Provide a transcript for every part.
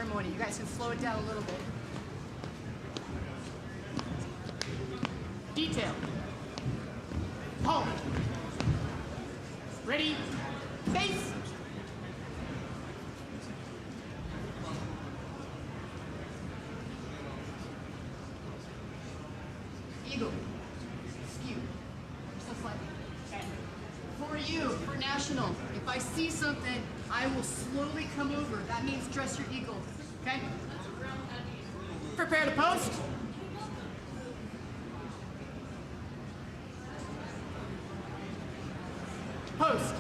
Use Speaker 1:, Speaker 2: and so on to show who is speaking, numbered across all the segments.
Speaker 1: ceremony. You guys can slow it down a little bit. Detail. Halt. Ready. Face. Eagle. Skew. Just slightly. Okay. For you, for national, if I see something, I will slowly come over. That means dress your eagle. Okay? Prepare to post. Post.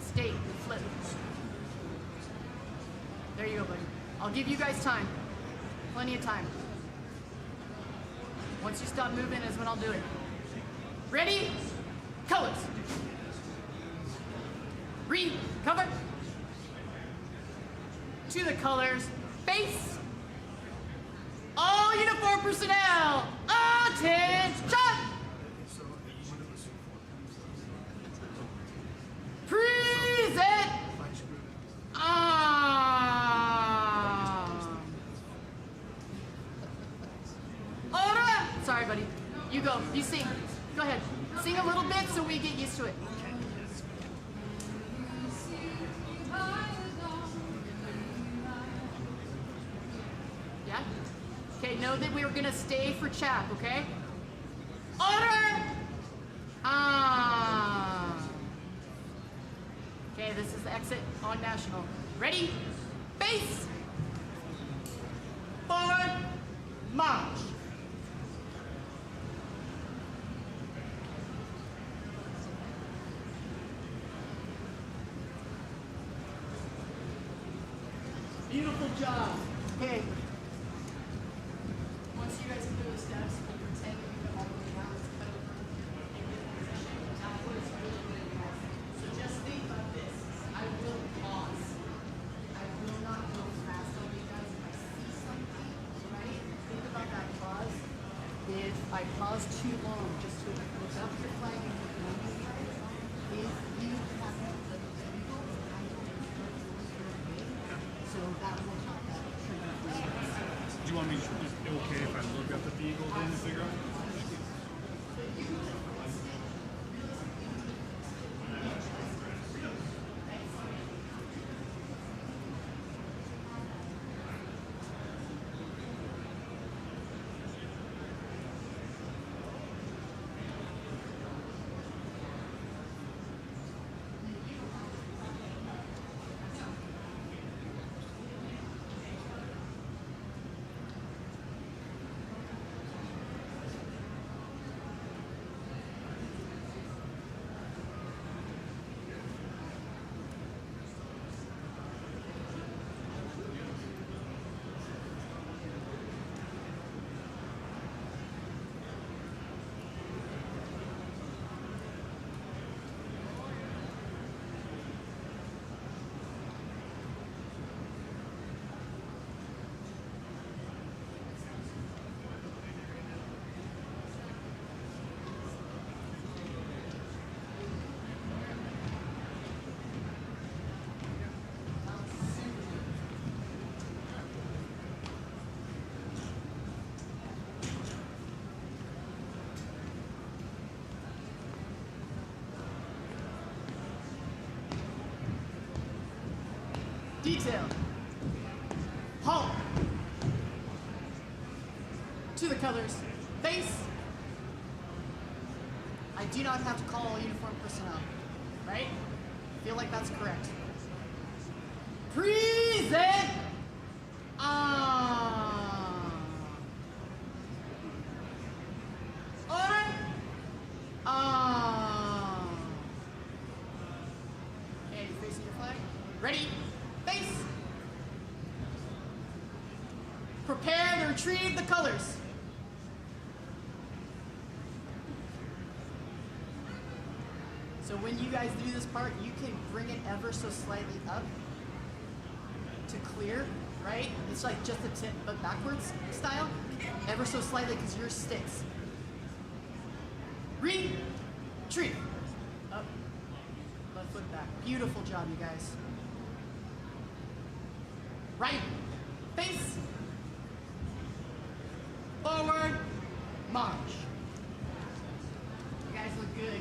Speaker 1: State, flip. There you go, buddy. I'll give you guys time. Plenty of time. Once you stop moving is when I'll do it. Ready? Colors. Read. Cover. To the colors. Face. All uniform personnel. Attention. Present. Sorry, buddy. You go. You sing. Go ahead. Sing a little bit so we get used to it. Yeah? Okay, know that we were going to stay for chap, okay? Order! Okay, this is the exit on national. Ready? Face! Forward! March! Beautiful job. Okay. Once you guys do the steps, we'll pretend we can all the way down. Let's cut over and get in position. That was really good, guys. So just think about this. I will pause. I will not go fast on you guys. If I see something, right? Think about that pause. If I pause too long, just to look up your flag and look down your flag, if you have the eagle, I so that will help that trigger.
Speaker 2: Do you want me to, is it okay if I look up at the eagle then to figure out?
Speaker 1: Detail. Halt. To the colors. Face. I do not have to call uniform personnel, right? Feel like that's correct. Present. Order. Okay, facing your flag. Ready. Face. Prepare to retrieve the colors. So when you guys do this part, you can bring it ever so slightly up to clear, right? It's like just a tip, but backwards style, ever so slightly because yours sticks. Retreat. Up. Left foot back. Beautiful job, you guys. Right. Face. Forward. March. You guys look good.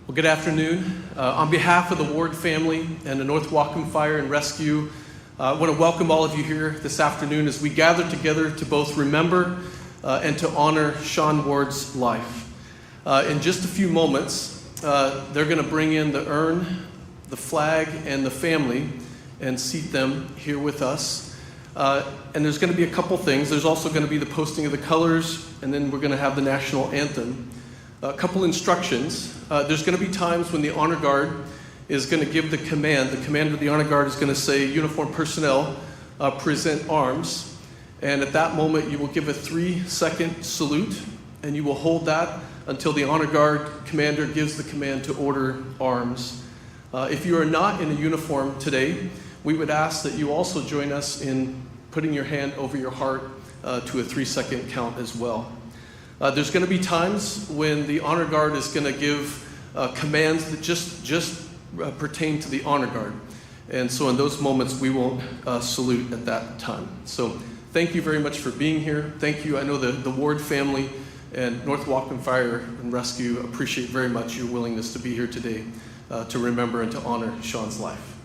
Speaker 3: Well, good afternoon. On behalf of the Ward family and the North Whatcom Fire and Rescue, I want to welcome all of you here this afternoon as we gather together to both remember and to honor Shaun Ward's life. In just a few moments, they're going to bring in the urn, the flag, and the family and seat them here with us. And there's going to be a couple things. There's also going to be the posting of the colors, and then we're going to have the national anthem. A couple instructions. There's going to be times when the honor guard is going to give the command. The commander of the honor guard is going to say, uniformed personnel, present arms. And at that moment, you will give a 3-second salute, and you will hold that until the honor guard commander gives the command to order arms. If you are not in a uniform today, we would ask that you also join us in putting your hand over your heart to a 3-second count as well. There's going to be times when the honor guard is going to give commands that just pertain to the honor guard. And so in those moments, we won't salute at that time. So thank you very much for being here. Thank you. I know the Ward family and North Whatcom Fire and Rescue appreciate very much your willingness to be here today to remember and to honor Shaun's life.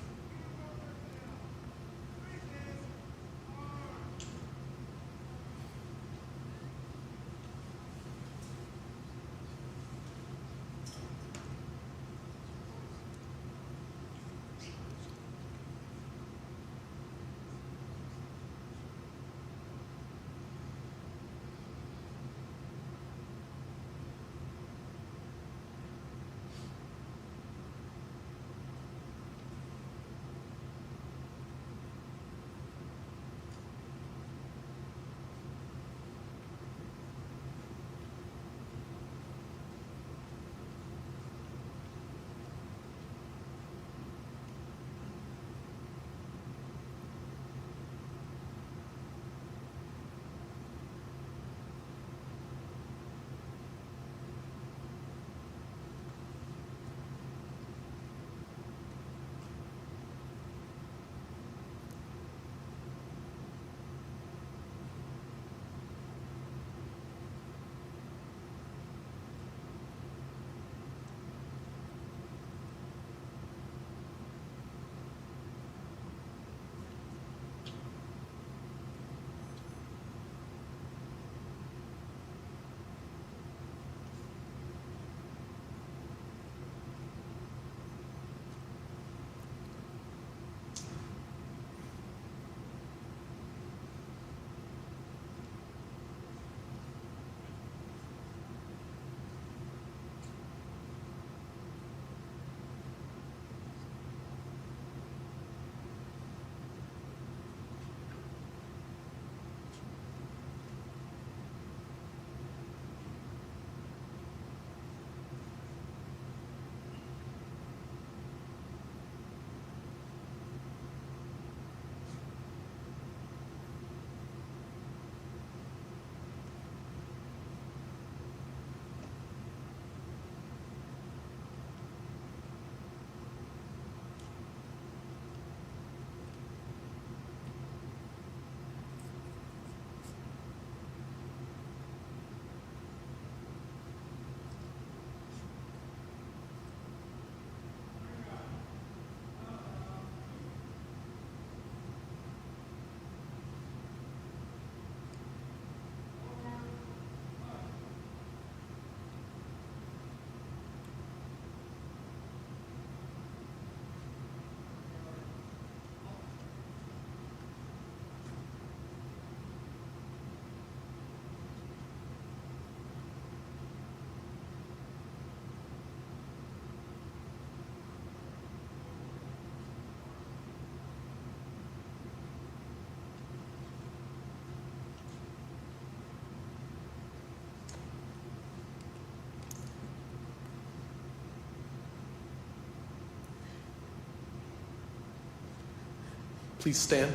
Speaker 3: Please stand.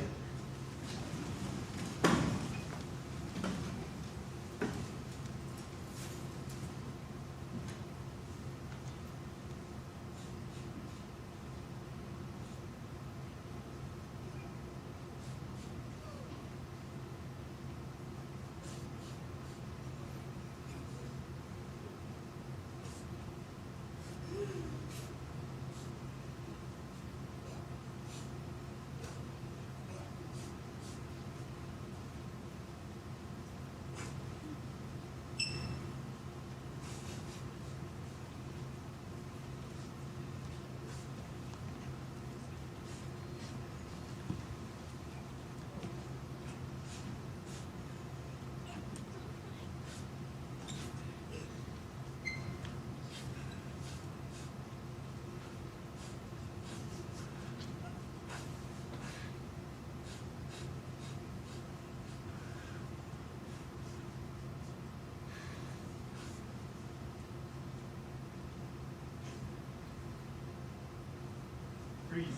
Speaker 2: Present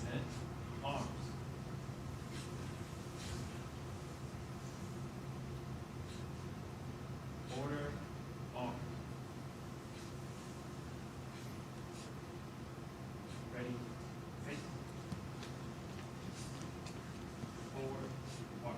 Speaker 2: arms. Order arms. Ready, face. Forward, arm.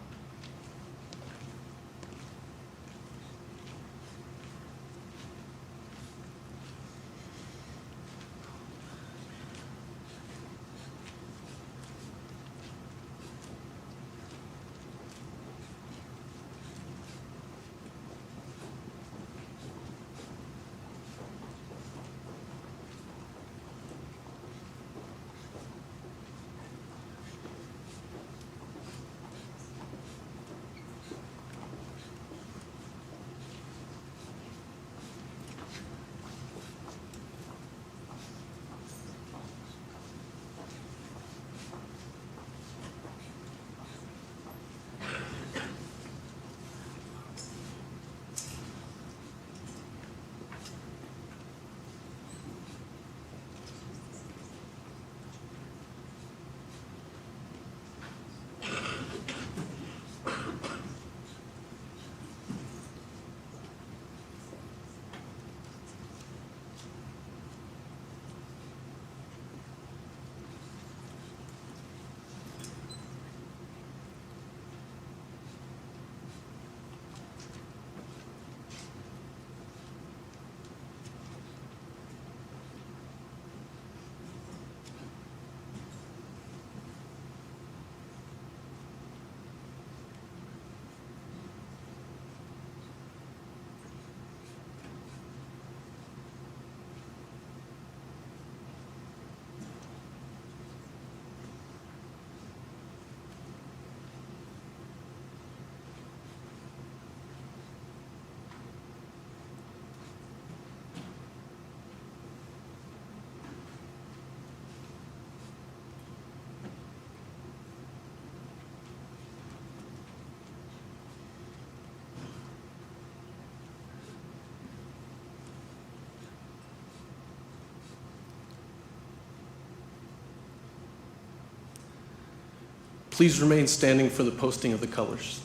Speaker 3: Please remain standing for the posting of the colors.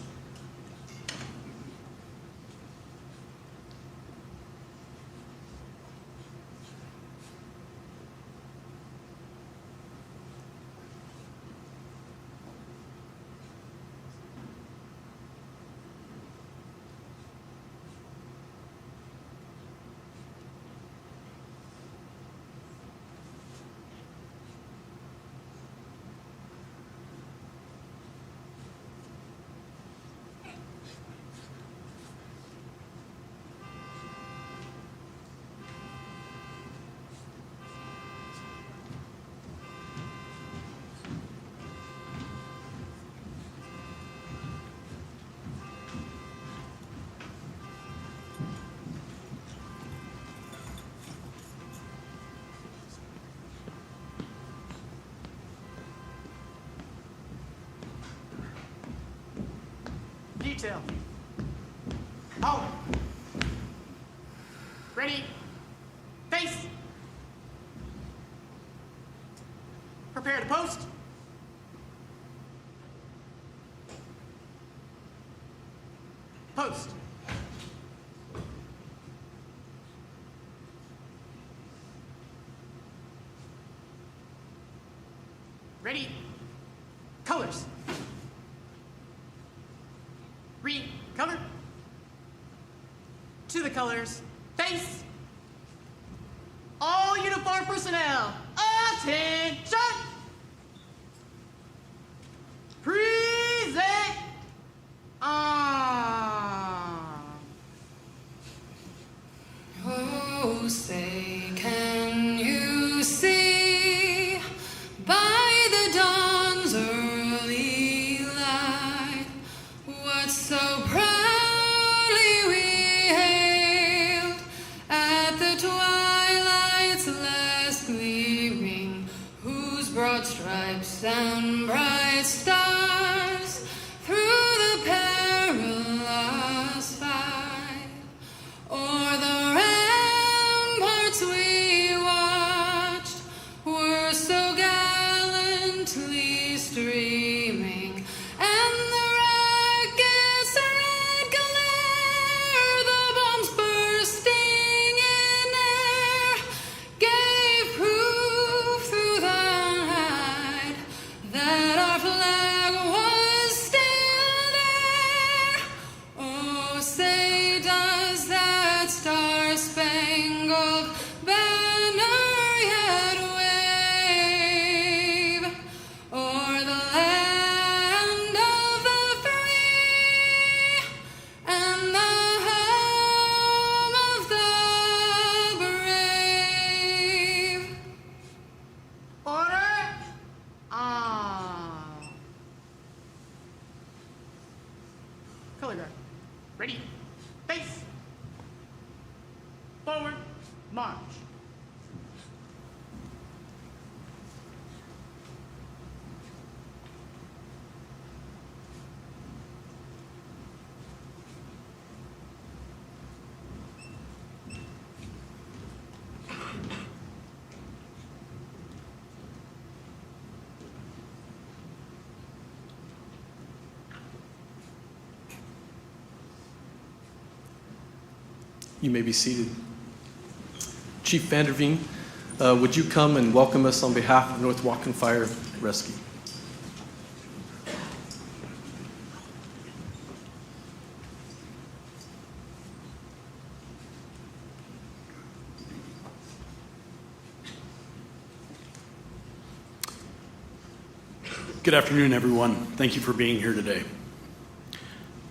Speaker 1: Detail. Home. Ready. Face. Prepare to post. Post. Ready. Colors. Read. Cover. To the colors. Face. All uniform personnel. Attention. Present.
Speaker 4: Oh, say, can you see by the dawn's early light what so proudly we hailed at the twilight's last gleaming, whose broad stripes and bright stars through the perilous fight o'er the ramparts we watched were so gallant
Speaker 5: color guard. Ready, face, forward, march.
Speaker 3: You may be seated. Chief Vanderveen, would you come and welcome us on behalf of North Whatcom Fire Rescue?
Speaker 6: Good afternoon, everyone. Thank you for being here today.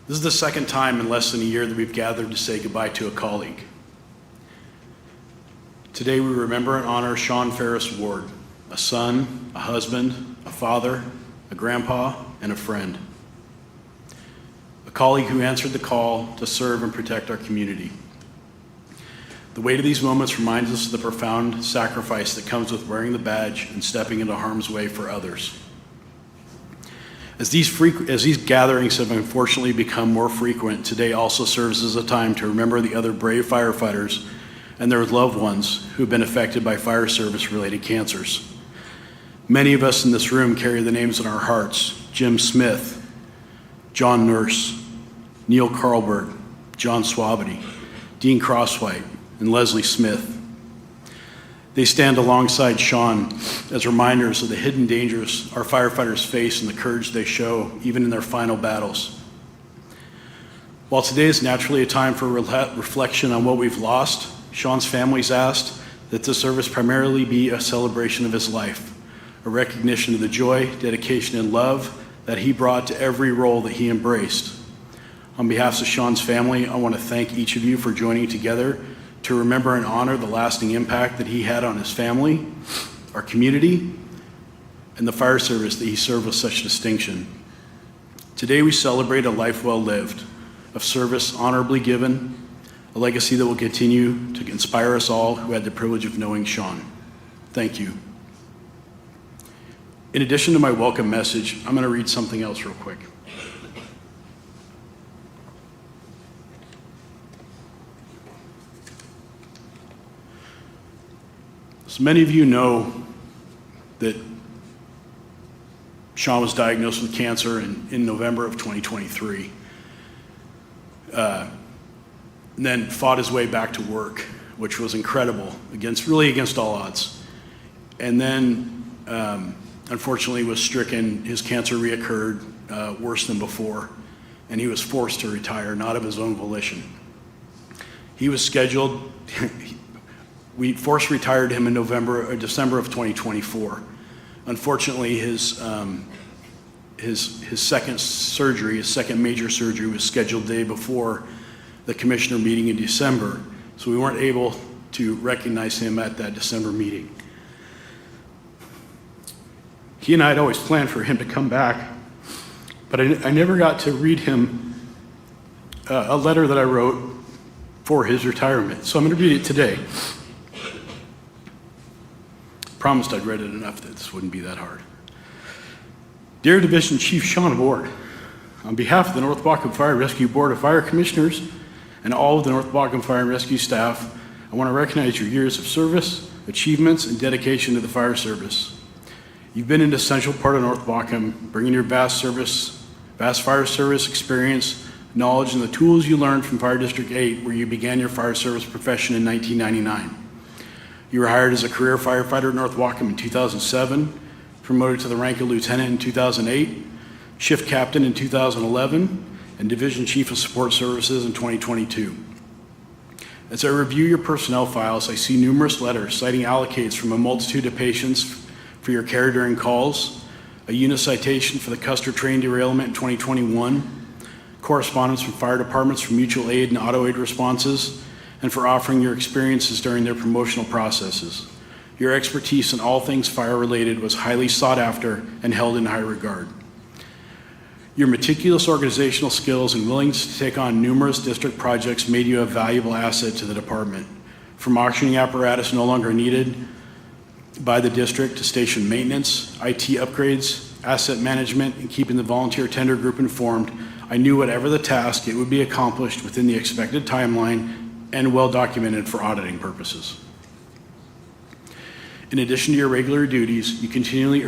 Speaker 6: This is the second time in less than a year that we've gathered to say goodbye to a colleague. Today we remember and honor Shaun Ferris Ward, a son, a husband, a father, a grandpa, and a friend. A colleague who answered the call to serve and protect our community. The weight of these moments reminds us of the profound sacrifice that comes with wearing the badge and stepping into harm's way for others. As these gatherings have unfortunately become more frequent, today also serves as a time to remember the other brave firefighters and their loved ones who have been affected by fire service-related cancers. Many of us in this room carry the names in our hearts: Jim Smith, John Nurse, Neil Carlberg, John Swabity, Dean Crosswhite, and Leslie Smith. They stand alongside Shaun as reminders of the hidden dangers our firefighters face and the courage they show even in their final battles. While today is naturally a time for reflection on what we've lost, Shaun's family's asked that the service primarily be a celebration of his life, a recognition of the joy, dedication, and love that he brought to every role that he embraced. On behalf of Shaun's family, I want to thank each of you for joining together to remember and honor the lasting impact that he had on his family, our community, and the fire service that he served with such distinction. Today we celebrate a life well lived, of service honorably given, a legacy that will continue to inspire us all who had the privilege of knowing Shaun. Thank you. In addition to my welcome message, I'm going to read something else real quick. So many of you know that Shaun was diagnosed with cancer in November of 2023. And then fought his way back to work, which was incredible, against all odds. And then, unfortunately, was stricken. His cancer reoccurred worse than before, and he was forced to retire, not of his own volition. He was scheduled. We force retired him in December of 2024. Unfortunately, his second surgery, his second major surgery, was scheduled the day before the commissioner meeting in December, so we weren't able to recognize him at that December meeting. He and I had always planned for him to come back, but I never got to read him a letter that I wrote for his retirement, so I'm going to read it today. Promised I'd read it enough that this wouldn't be that hard. Dear Division Chief Shaun Ward, on behalf of the North Whatcom Fire Rescue Board of Fire Commissioners and all of the North Whatcom Fire and Rescue staff, I want to recognize your years of service, achievements, and dedication to the fire service. You've been an essential part of North Whatcom, bringing your vast fire service experience, knowledge, and the tools you learned from Fire District 8, where you began your fire service profession in 1999. You were hired as a career firefighter at North Whatcom in 2007, promoted to the rank of lieutenant in 2008, shift captain in 2011, and division chief of support services in 2022. As I review your personnel files, I see numerous letters citing allocates from a multitude of patients for your care during calls, a unit citation for the Custer train derailment in 2021, correspondence from fire departments for mutual aid and auto aid responses, and for offering your experiences during their promotional processes. Your expertise in all things fire-related was highly sought after and held in high regard. Your meticulous organizational skills and willingness to take on numerous district projects made you a valuable asset to the department. From auctioning apparatus no longer needed by the district to station maintenance, IT upgrades, asset management, and keeping the volunteer tender group informed, I knew whatever the task, it would be accomplished within the expected timeline and well documented for auditing purposes. In addition to your regular duties, you continually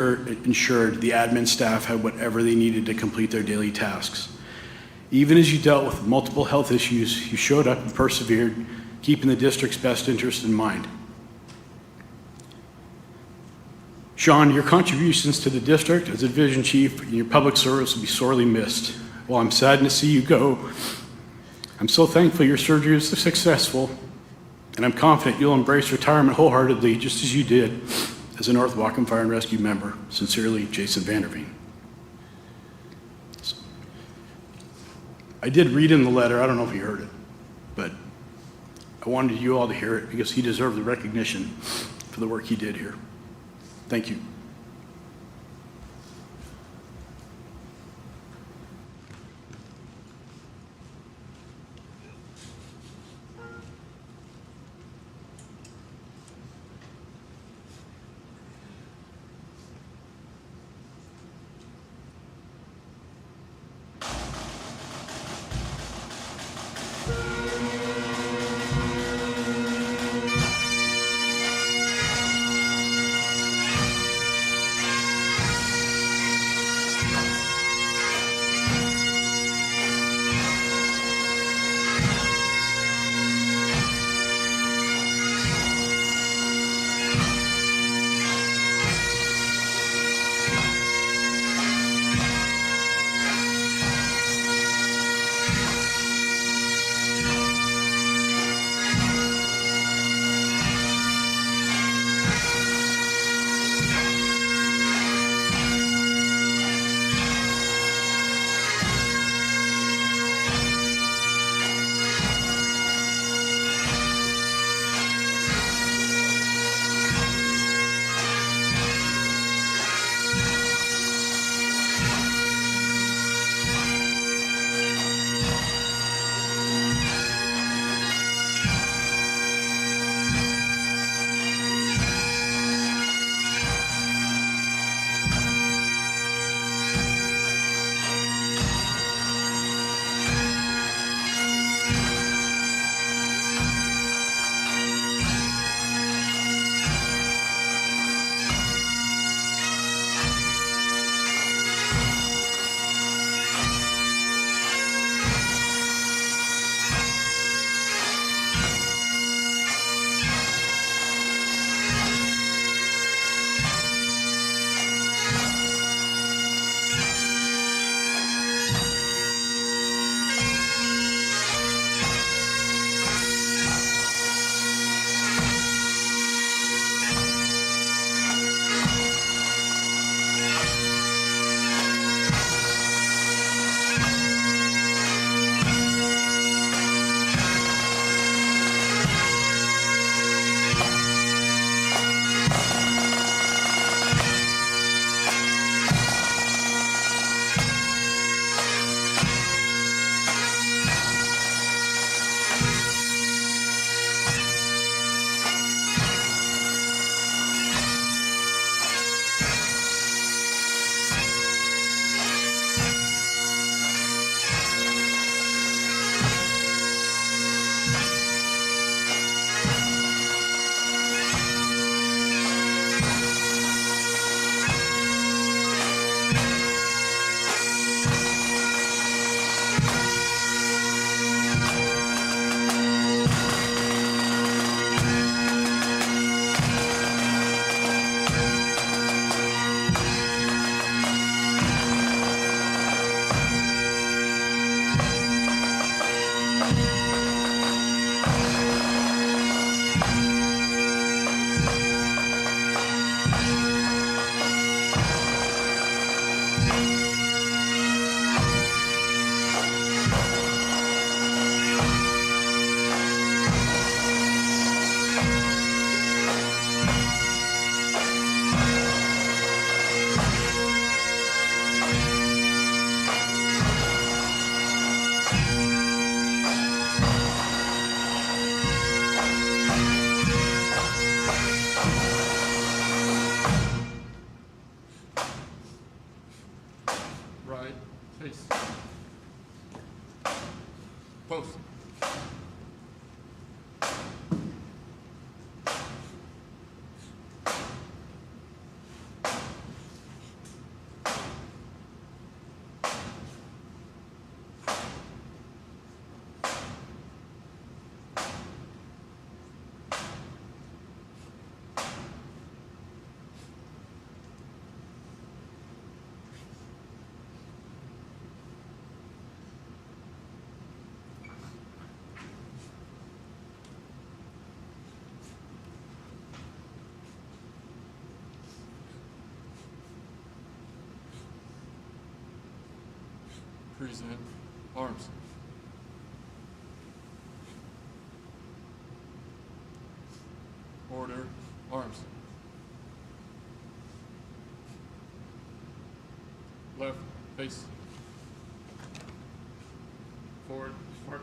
Speaker 6: ensured the admin staff had whatever they needed to complete their daily tasks. Even as you dealt with multiple health issues, you showed up and persevered, keeping the district's best interest in mind. Shaun, your contributions to the district as a division chief and your public service will be sorely missed. While I'm saddened to see you go, I'm so thankful your surgery was successful, and I'm confident you'll embrace retirement wholeheartedly, just as you did as a North Whatcom Fire and Rescue member. Sincerely, Jason Vanderveen. I did read in the letter, I don't know if you heard it, but I wanted you all to hear it because he deserved the recognition for the work he did here. Thank you.
Speaker 7: Right. Face. Post. Present. Arms. Order. Arms. Left. Face. Forward. March.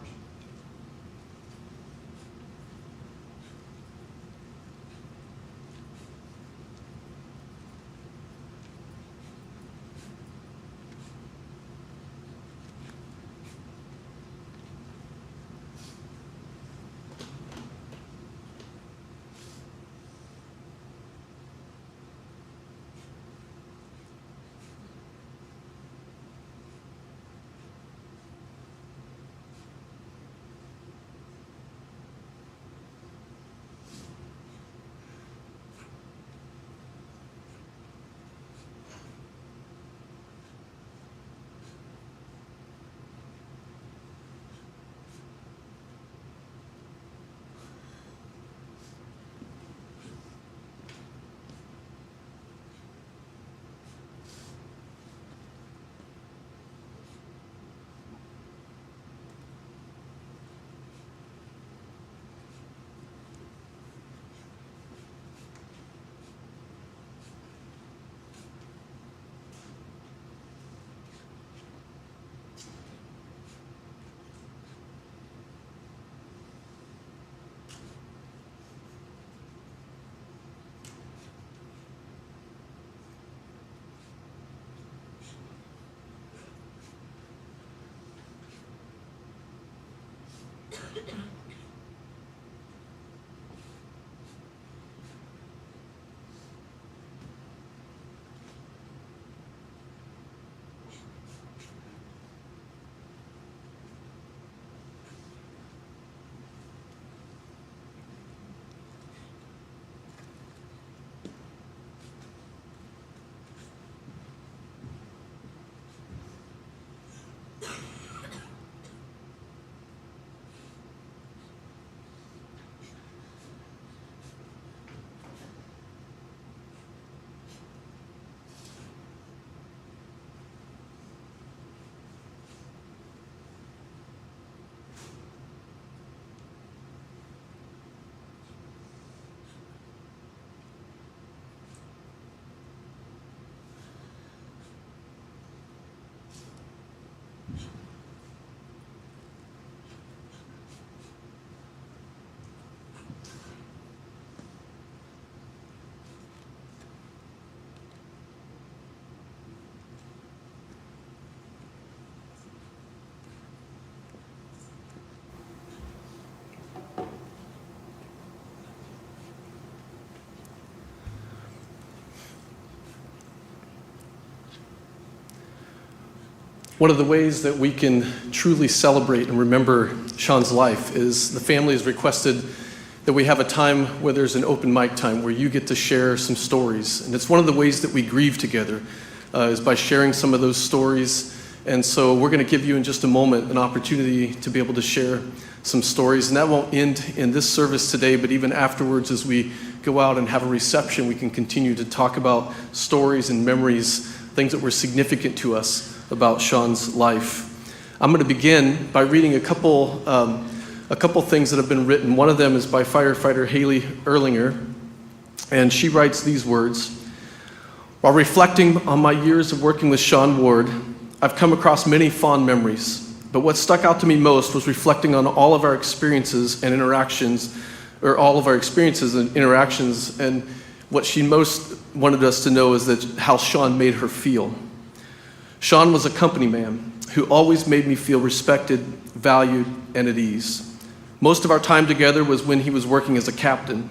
Speaker 3: One of the ways that we can truly celebrate and remember Shaun's life is the family has requested that we have a time where there's an open mic time where you get to share some stories. And it's one of the ways that we grieve together is by sharing some of those stories. And so we're going to give you in just a moment an opportunity to be able to share some stories. And that won't end in this service today, but even afterwards as we go out and have a reception, we can continue to talk about stories and memories, things that were significant to us about Shaun's life. I'm going to begin by reading a couple things that have been written. One of them is by firefighter Haley Erlinger, and she writes these words: "While reflecting on my years of working with Shaun Ward, I've come across many fond memories, but what stuck out to me most was reflecting on all of our experiences and interactions, and What she most wanted us to know is that how Shaun made her feel. Shaun was a company man who always made me feel respected, valued, and at ease. Most of our time together was when he was working as a captain.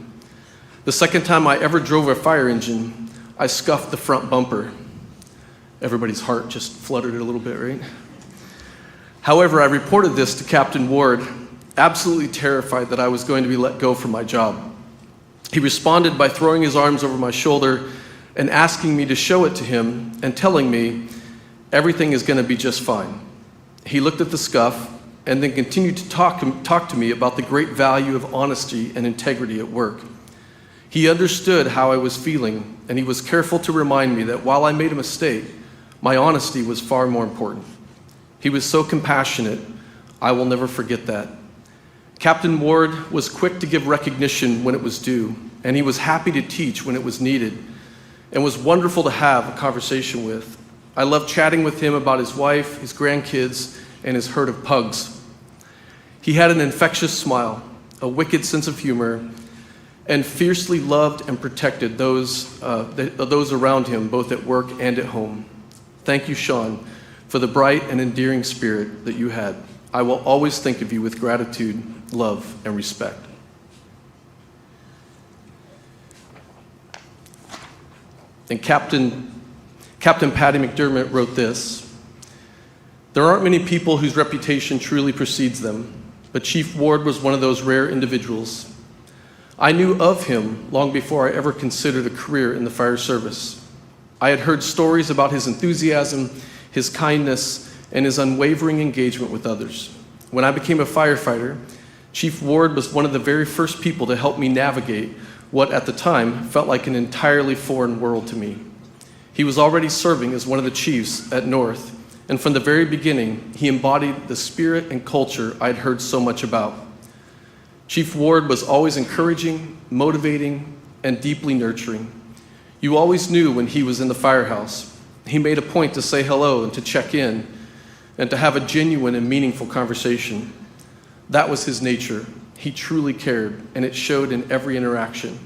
Speaker 3: The second time I ever drove a fire engine, I scuffed the front bumper. Everybody's heart just fluttered a little bit, right? However, I reported this to Captain Ward, absolutely terrified that I was going to be let go from my job. He responded by throwing his arms over my shoulder and asking me to show it to him and telling me everything is going to be just fine. He looked at the scuff and then continued to talk to me about the great value of honesty and integrity at work. He understood how I was feeling, and he was careful to remind me that while I made a mistake, my honesty was far more important. He was so compassionate, I will never forget that. Captain Ward was quick to give recognition when it was due, and he was happy to teach when it was needed, and was wonderful to have a conversation with. I loved chatting with him about his wife, his grandkids, and his herd of pugs. He had an infectious smile, a wicked sense of humor, and fiercely loved and protected those around him, both at work and at home. Thank you, Shaun, for the bright and endearing spirit that you had. I will always think of you with gratitude, love, and respect. And Captain Patty McDermott wrote this: "There aren't many people whose reputation truly precedes them, but Chief Ward was one of those rare individuals. I knew of him long before I ever considered a career in the fire service. I had heard stories about his enthusiasm, his kindness, and his unwavering engagement with others. When I became a firefighter, Chief Ward was one of the very first people to help me navigate what at the time felt like an entirely foreign world to me. He was already serving as one of the chiefs at North, and from the very beginning, he embodied the spirit and culture I'd heard so much about. Chief Ward was always encouraging, motivating, and deeply nurturing. You always knew when he was in the firehouse. He made a point to say hello and to check in and to have a genuine and meaningful conversation. That was his nature. He truly cared, and it showed in every interaction.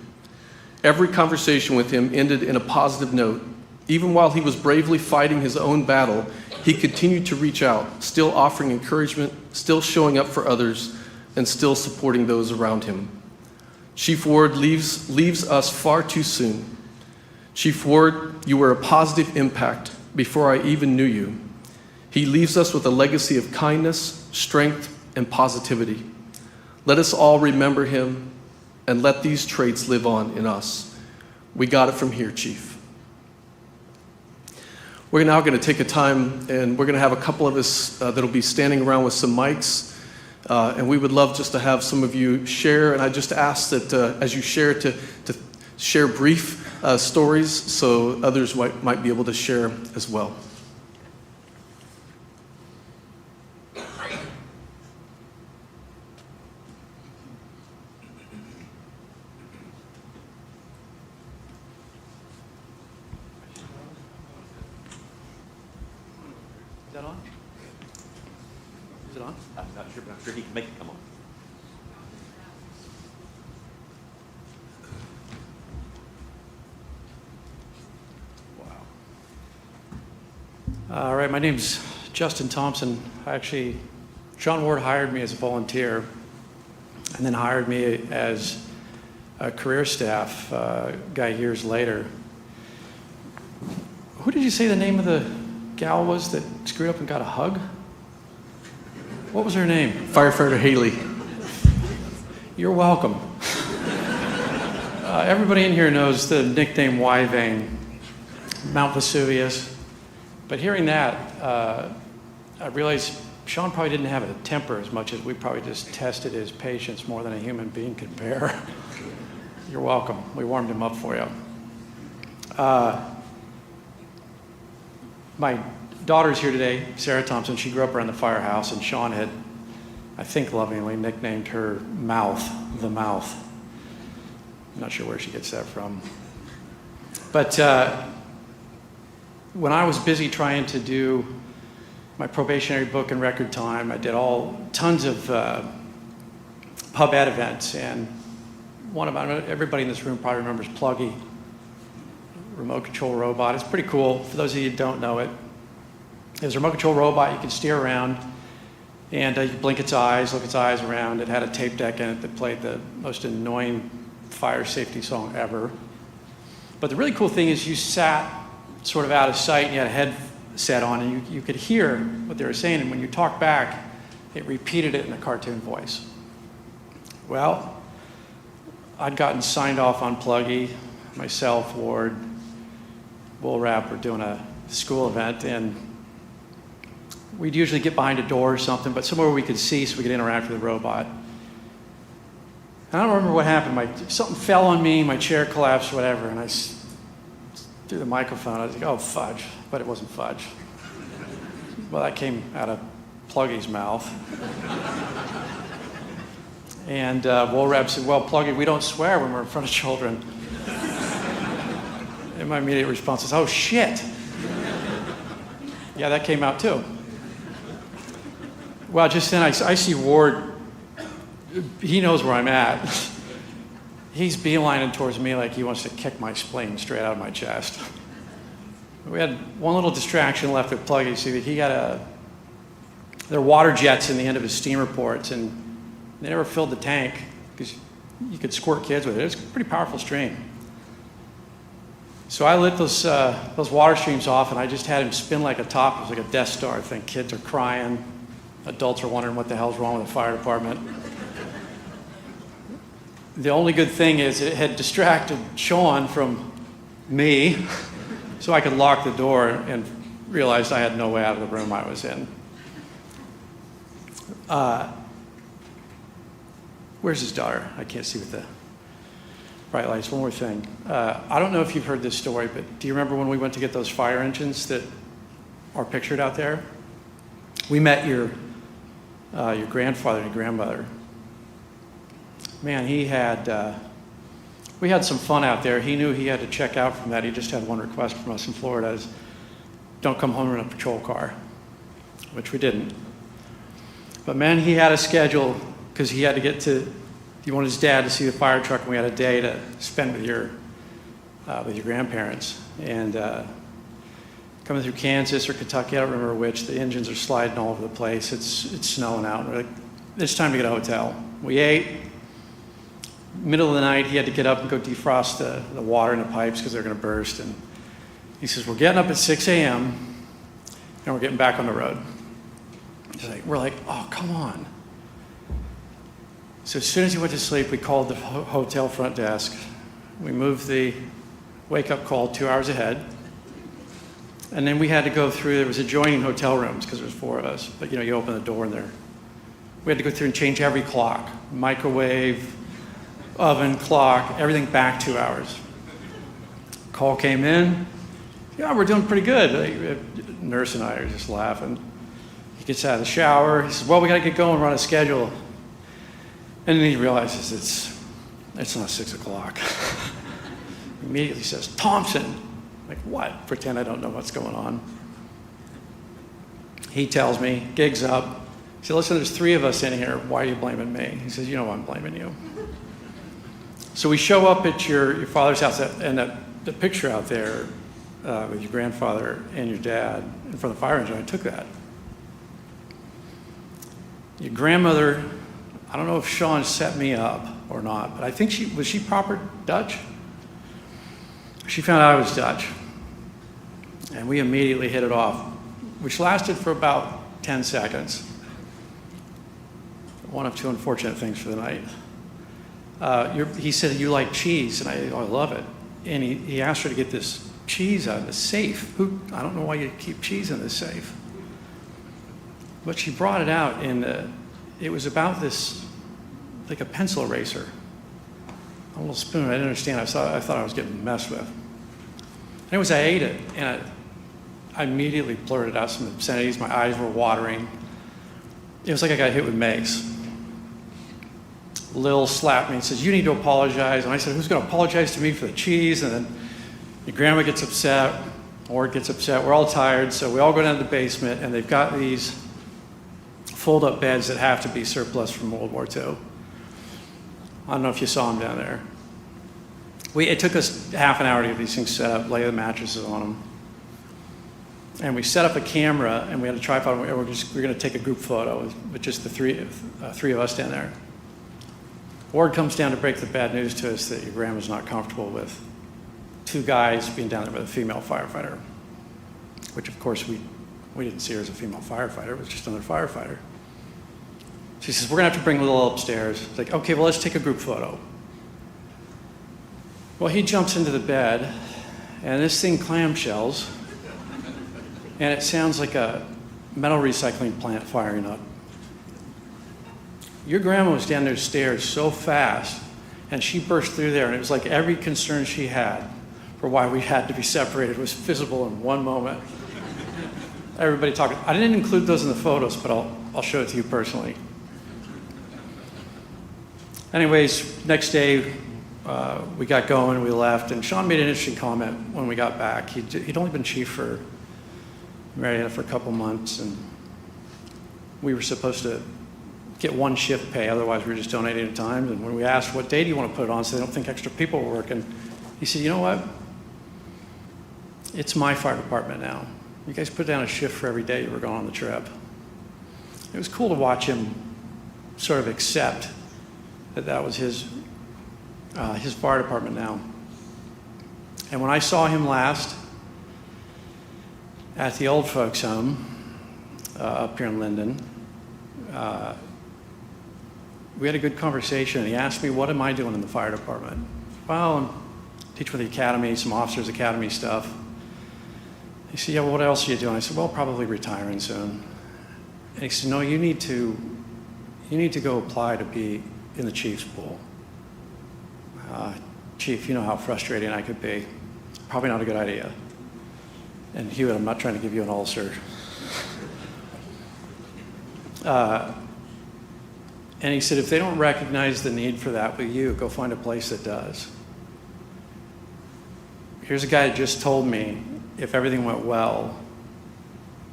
Speaker 3: Every conversation with him ended in a positive note. Even while he was bravely fighting his own battle, he continued to reach out, still offering encouragement, still showing up for others, and still supporting those around him. Chief Ward leaves us far too soon. Chief Ward, you were a positive impact before I even knew you. He leaves us with a legacy of kindness, strength, and positivity. Let us all remember him and let these traits live on in us. We got it from here, Chief." We're now going to take a time, and we're going to have a couple of us that'll be standing around with some mics. And we would love just to have some of you share. And I just ask that as you share, to share brief stories so others might be able to share as well. Is that on? Is it on?
Speaker 8: I'm not sure, but I'm sure he can make it come on.
Speaker 9: All right, my name's Justin Thompson. Shaun Ward hired me as a volunteer and then hired me as a career staff guy years later. Who did you say the name of the gal was that screwed up and got a hug? What was her name?
Speaker 3: Firefighter Haley.
Speaker 9: You're welcome. Everybody in here knows the nickname Y Vein, Mount Vesuvius. But hearing that, I realized Shaun probably didn't have a temper as much as we probably just tested his patience more than a human being could bear. You're welcome. We warmed him up for you. My daughter's here today, Sarah Thompson. She grew up around the firehouse, and Shaun had, I think, lovingly nicknamed her Mouth, the Mouth. I'm not sure where she gets that from. But when I was busy trying to do my probationary book in record time, I did tons of pub ed events, and everybody in this room probably remembers Pluggy. remote control robot. It's pretty cool. For those of you who don't know it, there's a remote control robot. You can steer around, and you blink its eyes, look its eyes around. It had a tape deck in it that played the most annoying fire safety song ever. But the really cool thing is you sat sort of out of sight, and you had a headset on, and you could hear what they were saying, and when you talked back, it repeated it in a cartoon voice. Well, I'd gotten signed off on Pluggy, myself, Ward, Bull Rap were doing a school event, and we'd usually get behind a door or something, but somewhere we could see so we could interact with the robot. And I don't remember what happened. Something fell on me, my chair collapsed, whatever, and I threw the microphone. I was like, oh, fudge. But it wasn't fudge. Well, that came out of Pluggy's mouth. And Bull Rap said, well, Pluggy, we don't swear when we're in front of children. And my immediate response was, oh, shit. Yeah, that came out too. Well, just then I see Ward. He knows where I'm at. He's beelining towards me like he wants to kick my spleen straight out of my chest. We had one little distraction left with Pluggy. See, he got there are water jets in the end of his steamer ports, and they never filled the tank because you could squirt kids with it. It was a pretty powerful stream. So I lit those water streams off, and I just had him spin like a top. It was like a Death Star thing. Kids are crying. Adults are wondering what the hell's wrong with the fire department. The only good thing is it had distracted Shaun from me, so I could lock the door and realized I had no way out of the room I was in. Where's his daughter? I can't see with the bright lights. One more thing. I don't know if you've heard this story, but do you remember when we went to get those fire engines that are pictured out there? We met your grandfather and your grandmother. Man, we had some fun out there. He knew he had to check out from that. He just had one request from us in Florida is don't come home in a patrol car, which we didn't. But man, he had a schedule because he had to get to, he wanted his dad to see the fire truck, and we had a day to spend with your grandparents. And coming through Kansas or Kentucky, I don't remember which, the engines are sliding all over the place. It's snowing out. And we're like, it's time to get a hotel. We ate. Middle of the night, he had to get up and go defrost the water in the pipes because they're going to burst. And he says, we're getting up at 6 a.m. and we're getting back on the road. We're like, oh, come on. So as soon as he went to sleep, we called the hotel front desk. We moved the wake-up call 2 hours ahead. And then we had to go through, there was adjoining hotel rooms because there was 4 of us. But you open the door and we had to go through and change every clock, microwave, oven, clock, everything back 2 hours. Call came in. Yeah, we're doing pretty good. Nurse and I are just laughing. He gets out of the shower. He says, well, we got to get going. We're on a schedule. And then he realizes it's not 6 o'clock. Immediately says, Thompson. Like, what? Pretend I don't know what's going on. He tells me, gig's up. He said, listen, there's 3 of us in here. Why are you blaming me? He says, you know I'm blaming you. So we show up at your father's house, and the picture out there with your grandfather and your dad in front of the fire engine, I took that. Your grandmother, I don't know if Shaun set me up or not, but I think was she proper Dutch? She found out I was Dutch. And we immediately hit it off, which lasted for about 10 seconds. One of 2 unfortunate things for the night. He said, you like cheese? And I love it. And he asked her to get this cheese out of the safe. I don't know why you keep cheese in the safe. But she brought it out, and it was about this, like a pencil eraser. A little spoon. I didn't understand. I thought I was getting messed with. Anyways, I ate it, and I immediately blurted out some obscenities. My eyes were watering. It was like I got hit with mace. Lil slapped me and says, you need to apologize. And I said, who's going to apologize to me for the cheese? And then your grandma gets upset, Ward gets upset. We're all tired, so we all go down to the basement, and they've got these fold-up beds that have to be surplus from World War II. I don't know if you saw them down there. It took us half an hour to get these things set up, lay the mattresses on them. And we set up a camera, and we had a tripod, and we're going to take a group photo with just the three of us down there. Ward comes down to break the bad news to us that your grandma's not comfortable with 2 guys being down there with a female firefighter, which of course we didn't see her as a female firefighter, it was just another firefighter. She says, we're gonna have to bring Lil upstairs. It's like, okay, well, let's take a group photo. Well, he jumps into the bed, and this thing clamshells, and it sounds like a metal recycling plant firing up. Your grandma was down those stairs so fast, and she burst through there, and it was like every concern she had for why we had to be separated was visible in one moment. Everybody talking. I didn't include those in the photos, but I'll show it to you personally. Anyways, next day, we got going, we left, and Shaun made an interesting comment when we got back. He'd only been chief for Marietta for a couple months, and we were supposed to get 1 shift pay, otherwise we were just donating at times. And when we asked, what day do you want to put it on, so they don't think extra people were working, he said, you know what? It's my fire department now. You guys put down a shift for every day you were going on the trip. It was cool to watch him sort of accept that was his fire department now. And when I saw him last at the old folks home up here in Linden, we had a good conversation. He asked me, what am I doing in the fire department? Well, I'm teaching with the academy, some officers academy stuff. He said, yeah, well, what else are you doing? I said, well, probably retiring soon. And he said, no, you need to go apply to be in the chief's pool. Chief, you know how frustrating I could be. Probably not a good idea. And Hewitt, I'm not trying to give you an ulcer. And he said, if they don't recognize the need for that with you, go find a place that does. Here's a guy that just told me if everything went well,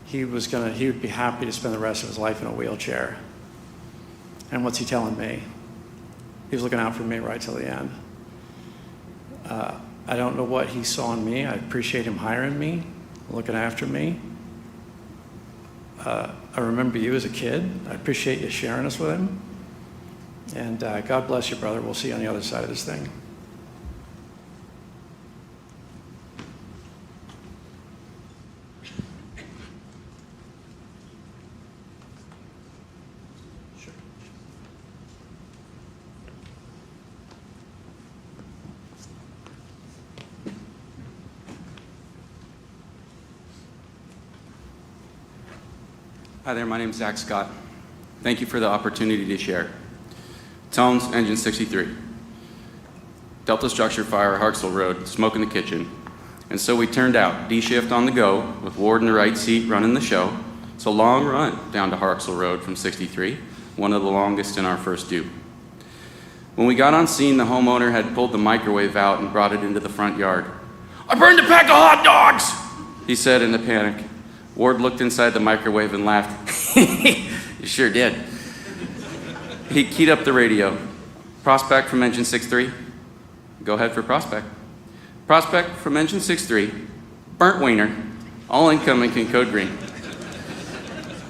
Speaker 9: he would be happy to spend the rest of his life in a wheelchair. And what's he telling me? He was looking out for me right till the end. I don't know what he saw in me. I appreciate him hiring me, looking after me. I remember you as a kid. I appreciate you sharing us with him. And God bless you, brother. We'll see you on the other side of this thing.
Speaker 10: Hi there, my name is Zach Scott. Thank you for the opportunity to share. Tones, Engine 63. Delta Structure Fire, Hartsel Road, smoke in the kitchen. And so we turned out, D shift on the go, with Ward in the right seat running the show. It's a long run down to Hartsel Road from 63, one of the longest in our first due. When we got on scene, the homeowner had pulled the microwave out and brought it into the front yard. "I burned a pack of hot dogs," he said in a panic. Ward looked inside the microwave and laughed. "You sure did." He keyed up the radio. "Prospect from Engine 63. Go ahead for prospect. "Prospect from Engine 63. Burnt wiener. All incoming in code green."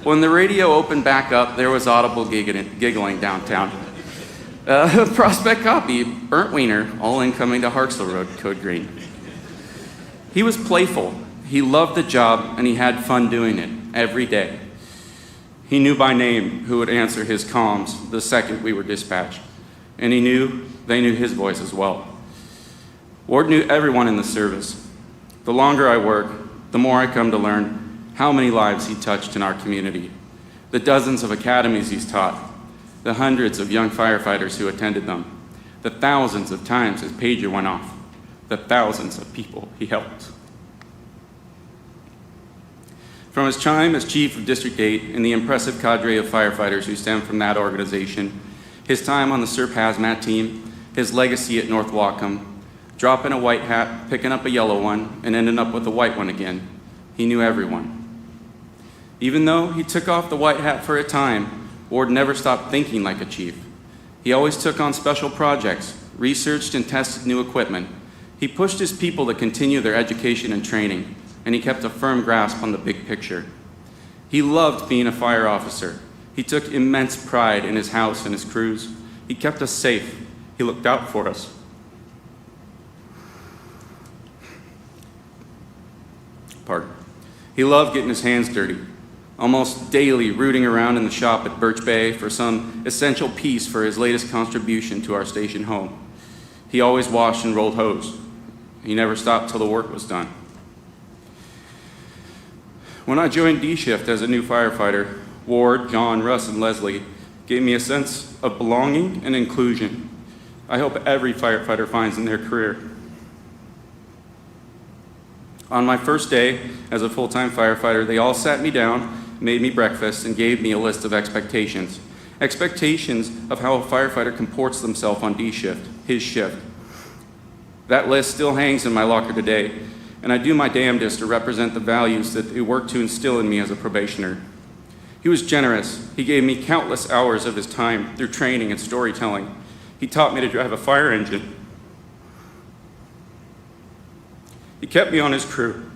Speaker 10: When the radio opened back up, there was audible giggling downtown. "Prospect copy. Burnt wiener. All incoming to Hartsel Road, code green." He was playful. He loved the job, and he had fun doing it every day. He knew by name who would answer his comms the second we were dispatched, and they knew his voice as well. Ward knew everyone in the service. The longer I work, the more I come to learn how many lives he touched in our community, the dozens of academies he's taught, the hundreds of young firefighters who attended them, the thousands of times his pager went off, the thousands of people he helped. From his time as chief of District 8 and the impressive cadre of firefighters who stem from that organization, his time on the SERP hazmat team, his legacy at North Whatcom, dropping a white hat, picking up a yellow one, and ending up with a white one again, he knew everyone. Even though he took off the white hat for a time, Ward never stopped thinking like a chief. He always took on special projects, researched and tested new equipment, He pushed his people to continue their education and training, and he kept a firm grasp on the big picture. He loved being a fire officer. He took immense pride in his house and his crews. He kept us safe. He looked out for us. Pardon. He loved getting his hands dirty, almost daily rooting around in the shop at Birch Bay for some essential piece for his latest contribution to our station home. He always washed and rolled hose. He never stopped till the work was done. When I joined D Shift as a new firefighter, Ward, John, Russ, and Leslie gave me a sense of belonging and inclusion I hope every firefighter finds in their career. On my first day as a full-time firefighter, they all sat me down, made me breakfast, and gave me a list of expectations. Expectations of how a firefighter comports themselves on D Shift, his shift. That list still hangs in my locker today, and I do my damnedest to represent the values that they worked to instill in me as a probationer. He was generous. He gave me countless hours of his time through training and storytelling. He taught me to drive a fire engine. He kept me on his crew.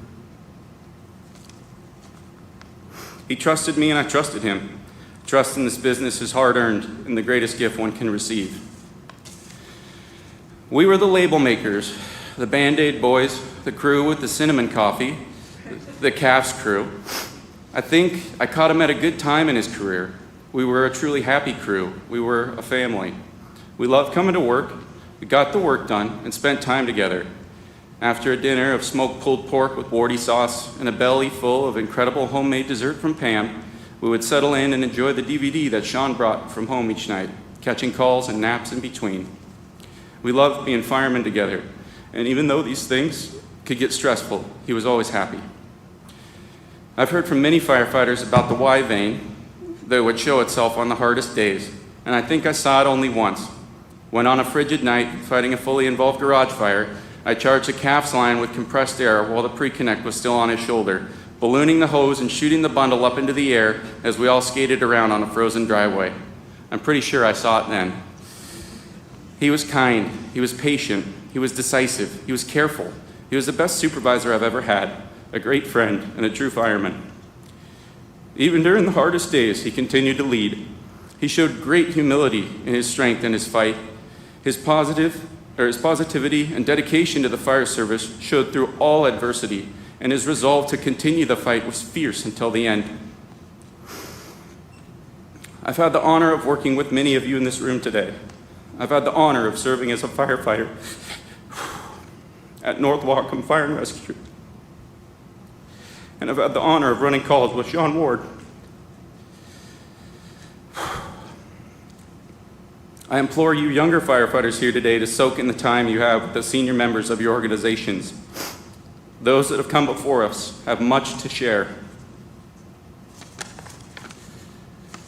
Speaker 10: He trusted me and I trusted him. Trust in this business is hard-earned and the greatest gift one can receive. We were the label makers, the Band-Aid boys, the crew with the cinnamon coffee, the CAFS crew. I think I caught him at a good time in his career. We were a truly happy crew. We were a family. We loved coming to work, we got the work done, and spent time together. After a dinner of smoked pulled pork with warty sauce and a belly full of incredible homemade dessert from Pam, we would settle in and enjoy the DVD that Shaun brought from home each night, catching calls and naps in between. We loved being firemen together, and even though these things could get stressful, he was always happy. I've heard from many firefighters about the Y vein that would show itself on the hardest days, and I think I saw it only once. When on a frigid night, fighting a fully involved garage fire, I charged a CAFS line with compressed air while the pre-connect was still on his shoulder, ballooning the hose and shooting the bundle up into the air as we all skated around on a frozen driveway. I'm pretty sure I saw it then. He was kind, he was patient, he was decisive, he was careful. He was the best supervisor I've ever had, a great friend, and a true fireman. Even during the hardest days, he continued to lead. He showed great humility in his strength and his fight. His positivity and dedication to the fire service showed through all adversity, and his resolve to continue the fight was fierce until the end. I've had the honor of working with many of you in this room today. I've had the honor of serving as a firefighter at North Wacom Fire and Rescue. And I've had the honor of running calls with Shaun Ward. I implore you younger firefighters here today to soak in the time you have with the senior members of your organizations. Those that have come before us have much to share.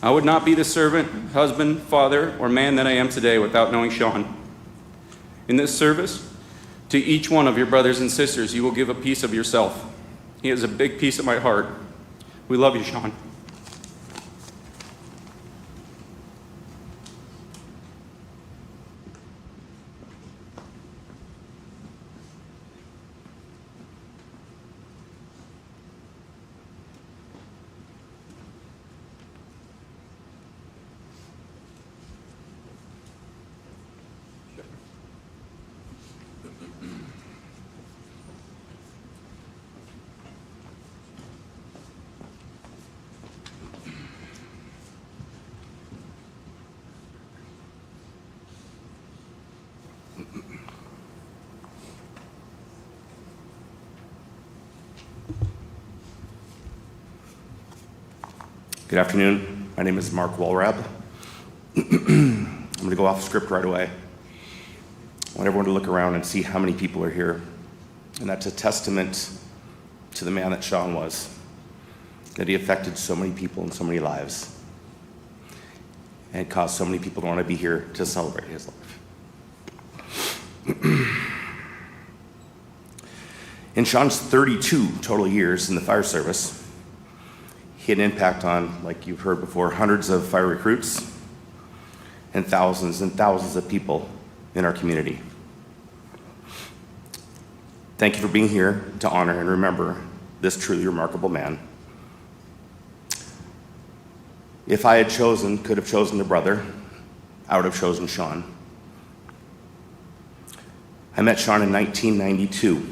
Speaker 10: I would not be the servant, husband, father, or man that I am today without knowing Shaun. In this service, to each one of your brothers and sisters, you will give a piece of yourself. He is a big piece of my heart. We love you, Shaun.
Speaker 11: Good afternoon. My name is Mark Walrab. I'm going to go off script right away. I want everyone to look around and see how many people are here. And that's a testament to the man that Shaun was, that he affected so many people and so many lives, and caused so many people to want to be here to celebrate his life. In Shaun's 32 total years in the fire service, he had an impact on, like you've heard before, hundreds of fire recruits and thousands of people in our community. Thank you for being here to honor and remember this truly remarkable man. If I could have chosen a brother, I would have chosen Shaun. I met Shaun in 1992,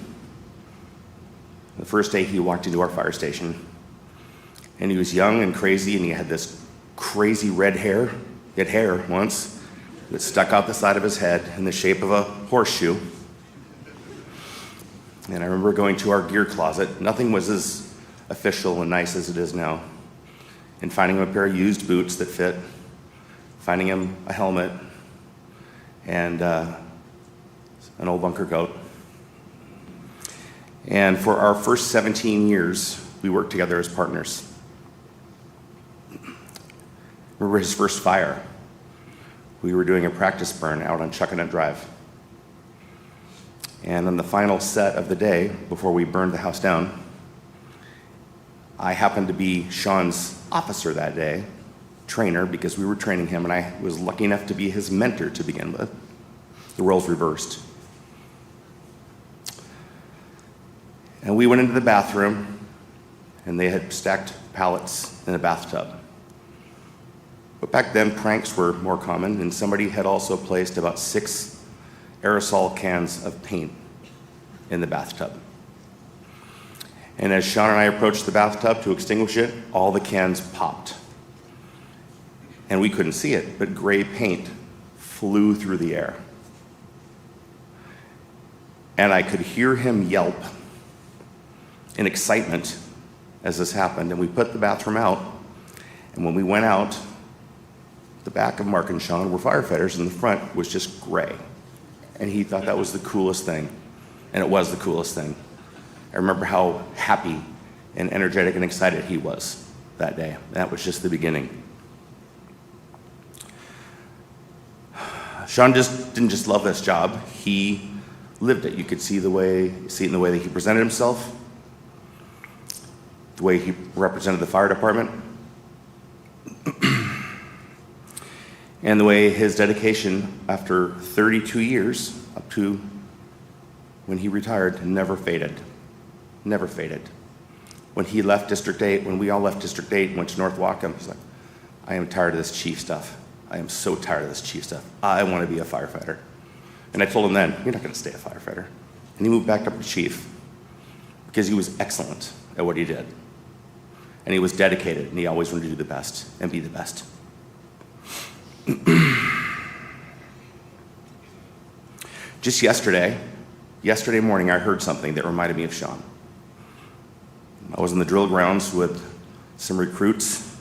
Speaker 11: the first day he walked into our fire station. And he was young and crazy, and he had this crazy red hair. He had hair once that stuck out the side of his head in the shape of a horseshoe. And I remember going to our gear closet. Nothing was as official and nice as it is now. And finding him a pair of used boots that fit, finding him a helmet, and an old bunker coat. And for our first 17 years, we worked together as partners. Remember his first fire. We were doing a practice burn out on Chuckanut Drive. And on the final set of the day, before we burned the house down, I happened to be Shaun's officer that day, trainer, because we were training him, and I was lucky enough to be his mentor to begin with. The roles reversed. And we went into the bathroom, and they had stacked pallets in a bathtub. But back then, pranks were more common, and somebody had also placed about 6 aerosol cans of paint in the bathtub. And as Shaun and I approached the bathtub to extinguish it, all the cans popped. And we couldn't see it, but gray paint flew through the air. And I could hear him yelp in excitement as this happened. And we put the bathroom out, and when we went out, the back of Mark and Shaun were firefighters, and the front was just gray. And he thought that was the coolest thing. And it was the coolest thing. I remember how happy and energetic and excited he was that day. That was just the beginning. Shaun didn't just love this job, he lived it. You could see it in the way that he presented himself, the way he represented the fire department, and the way his dedication after 32 years, up to when he retired, never faded. Never faded. When he left District 8, when we all left District 8 and went to North Wacom, he's like, I am tired of this chief stuff. I am so tired of this chief stuff. I want to be a firefighter. And I told him then, you're not going to stay a firefighter. And he moved back up to chief because he was excellent at what he did. And he was dedicated, and he always wanted to do the best and be the best. Just yesterday morning, I heard something that reminded me of Shaun. I was in the drill grounds with some recruits,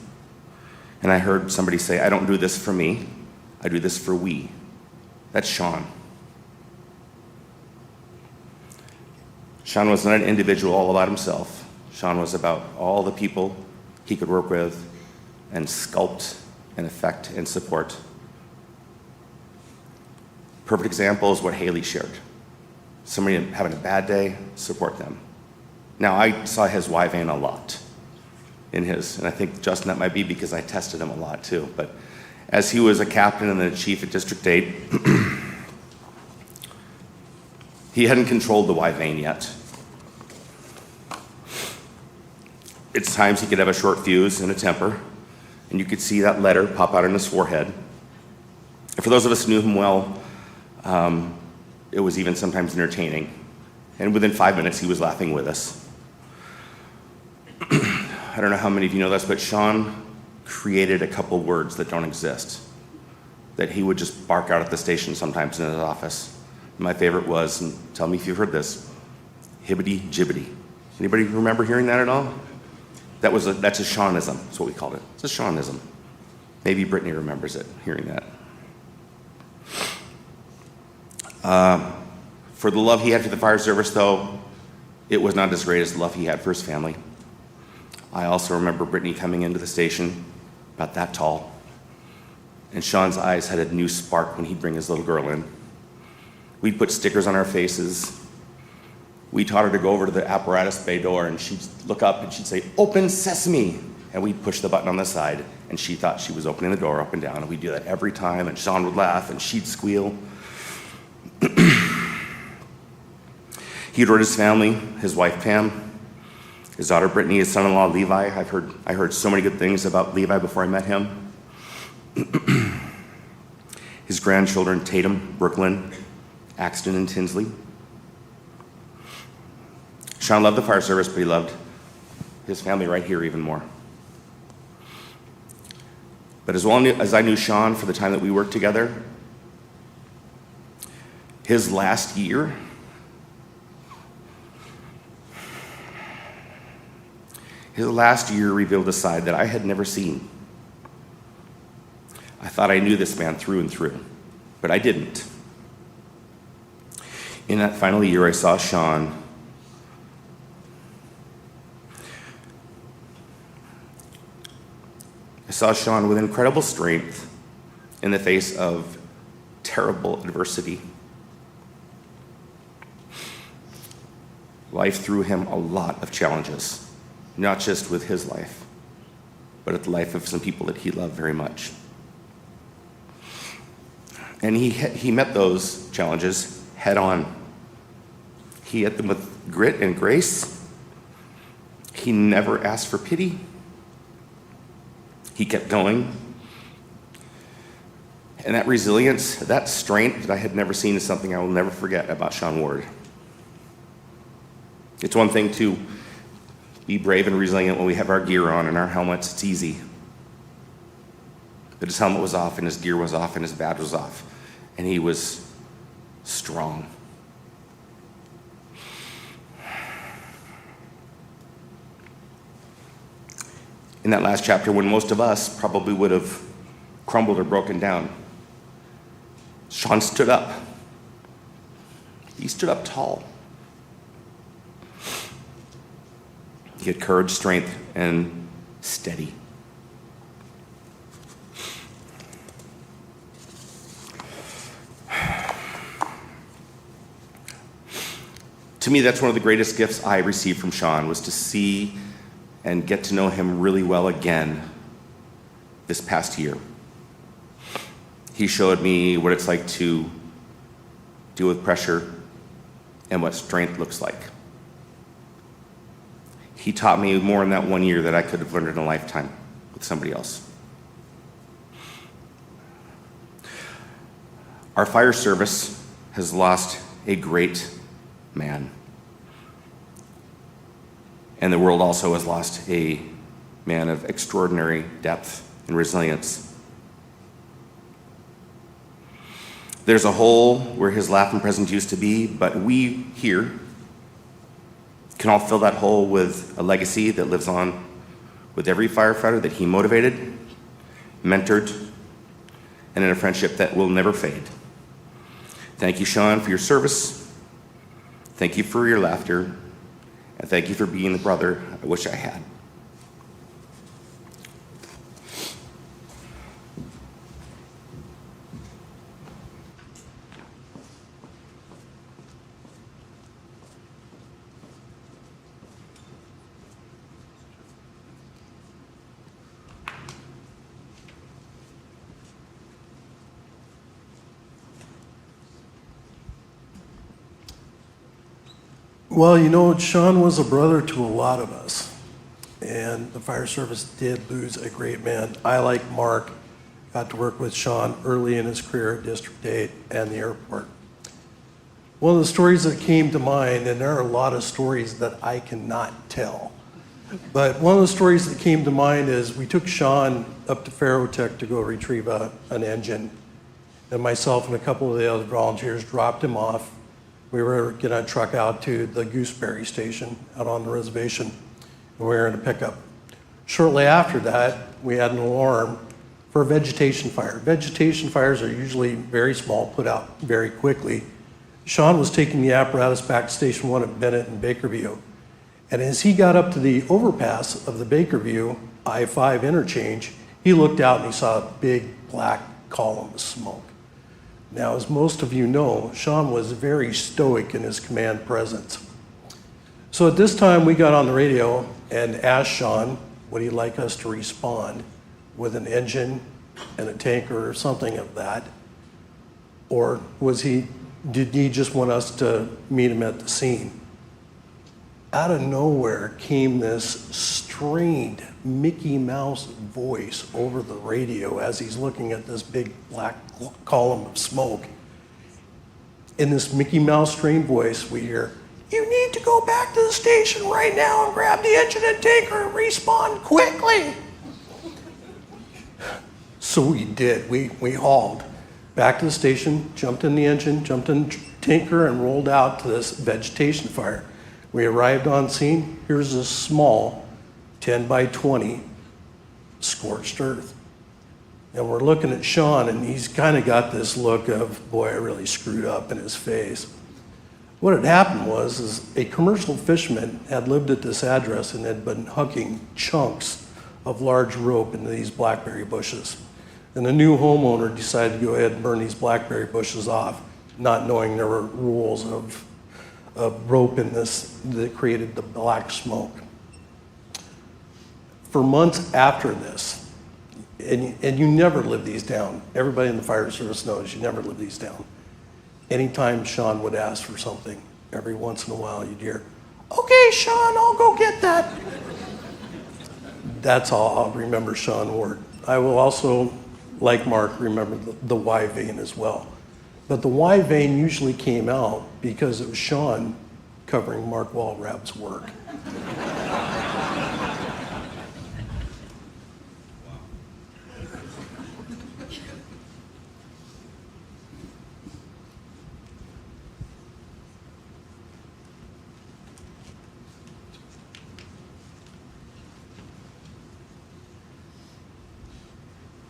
Speaker 11: and I heard somebody say, I don't do this for me, I do this for we. That's Shaun. Shaun was not an individual all about himself. Shaun was about all the people he could work with and sculpt and affect and support. Perfect example is what Haley shared. Somebody having a bad day, support them. Now, I saw his Y-Vein a lot in his, and I think, Justin, that might be because I tested him a lot too. But as he was a captain and then a chief at District 8, he hadn't controlled the Y-Vein yet. It's times he could have a short fuse and a temper, and you could see that letter pop out on his forehead. And for those of us who knew him well, it was even sometimes entertaining. And within 5 minutes, he was laughing with us. I don't know how many of you know this, but Shaun created a couple words that don't exist, that he would just bark out at the station sometimes in his office. My favorite was, and tell me if you've heard this, hibbity jibbity. Anybody remember hearing that at all? That's a Shaunism. That's what we called it. It's a Shaunism. Maybe Brittany remembers it, hearing that. For the love he had for the fire service, though, it was not as great as the love he had for his family. I also remember Brittany coming into the station, about that tall, and Shaun's eyes had a new spark when he'd bring his little girl in. We'd put stickers on our faces. We taught her to go over to the apparatus bay door, and she'd look up and she'd say, "Open sesame!" And we'd push the button on the side, and she thought she was opening the door up and down, and we'd do that every time, and Shaun would laugh, and she'd squeal. He adored his family, his wife Pam, his daughter Brittany, his son-in-law Levi. I heard so many good things about Levi before I met him. His grandchildren Tatum, Brooklyn, Axton, and Tinsley. Shaun loved the fire service, but he loved his family right here even more. But as well as I knew Shaun for the time that we worked together, his last year revealed a side that I had never seen. I thought I knew this man through and through, but I didn't. In that final year, I saw Shaun with incredible strength in the face of terrible adversity. Life threw him a lot of challenges, not just with his life, but with the life of some people that he loved very much. And he met those challenges head on. He met them with grit and grace. He never asked for pity. He kept going. And that resilience, that strength that I had never seen is something I will never forget about Shaun Ward. It's one thing to be brave and resilient when we have our gear on and our helmets. It's easy. But his helmet was off and his gear was off and his badge was off. And he was strong. In that last chapter, when most of us probably would have crumbled or broken down, Shaun stood up. He stood up tall. He had courage, strength, and steady. To me, that's one of the greatest gifts I received from Shaun, was to see and get to know him really well again this past year. He showed me what it's like to deal with pressure and what strength looks like. He taught me more in that 1 year that I could have learned in a lifetime with somebody else. Our fire service has lost a great man. And the world also has lost a man of extraordinary depth and resilience. There's a hole where his laugh and presence used to be, but we here can all fill that hole with a legacy that lives on with every firefighter that he motivated, mentored, and in a friendship that will never fade. Thank you, Shaun, for your service. Thank you for your laughter. And thank you for being the brother I wish I had.
Speaker 12: Well, you know, Shaun was a brother to a lot of us, and the fire service did lose a great man. I, like Mark, got to work with Shaun early in his career at District 8 and the airport. One of the stories that came to mind, and there are a lot of stories that I cannot tell, but one of the stories that came to mind is we took Shaun up to Ferrotech to go retrieve an engine, and myself and a couple of the other volunteers dropped him off. We were gonna truck out to the Gooseberry station out on the reservation, and we were in a pickup. Shortly after that, we had an alarm for a vegetation fire. Vegetation fires are usually very small, put out very quickly. Shaun was taking the apparatus back to Station 1 at Bennett and Bakerview. And as he got up to the overpass of the Bakerview I-5 interchange, he looked out and he saw a big black column of smoke. Now, as most of you know, Shaun was very stoic in his command presence. So at this time, we got on the radio and asked Shaun, would he like us to respond with an engine and a tanker or something of that? Or did he just want us to meet him at the scene? out of nowhere came this strained Mickey Mouse voice over the radio as he's looking at this big black column of smoke. In this Mickey Mouse strained voice, we hear, "You need to go back to the station right now and grab the engine and tanker and respawn quickly." So we did. We hauled back to the station, jumped in the engine, jumped in the tanker, and rolled out to this vegetation fire. We arrived on scene. Here's a small 10 by 20 scorched earth. And we're looking at Shaun, and he's kind of got this look of, boy, I really screwed up in his face. What had happened was a commercial fisherman had lived at this address and had been hooking chunks of large rope into these blackberry bushes. And the new homeowner decided to go ahead and burn these blackberry bushes off, not knowing there were rules of rope in this that created the black smoke. For months after this, and you never live these down. Everybody in the fire service knows you never live these down. Anytime Shaun would ask for something, every once in a while you'd hear, "Okay, Shaun, I'll go get that." That's how I'll remember Shaun Ward. I will also, like Mark, remember the Y vein as well. But the Y vein usually came out because it was Shaun covering Mark Walrab's work.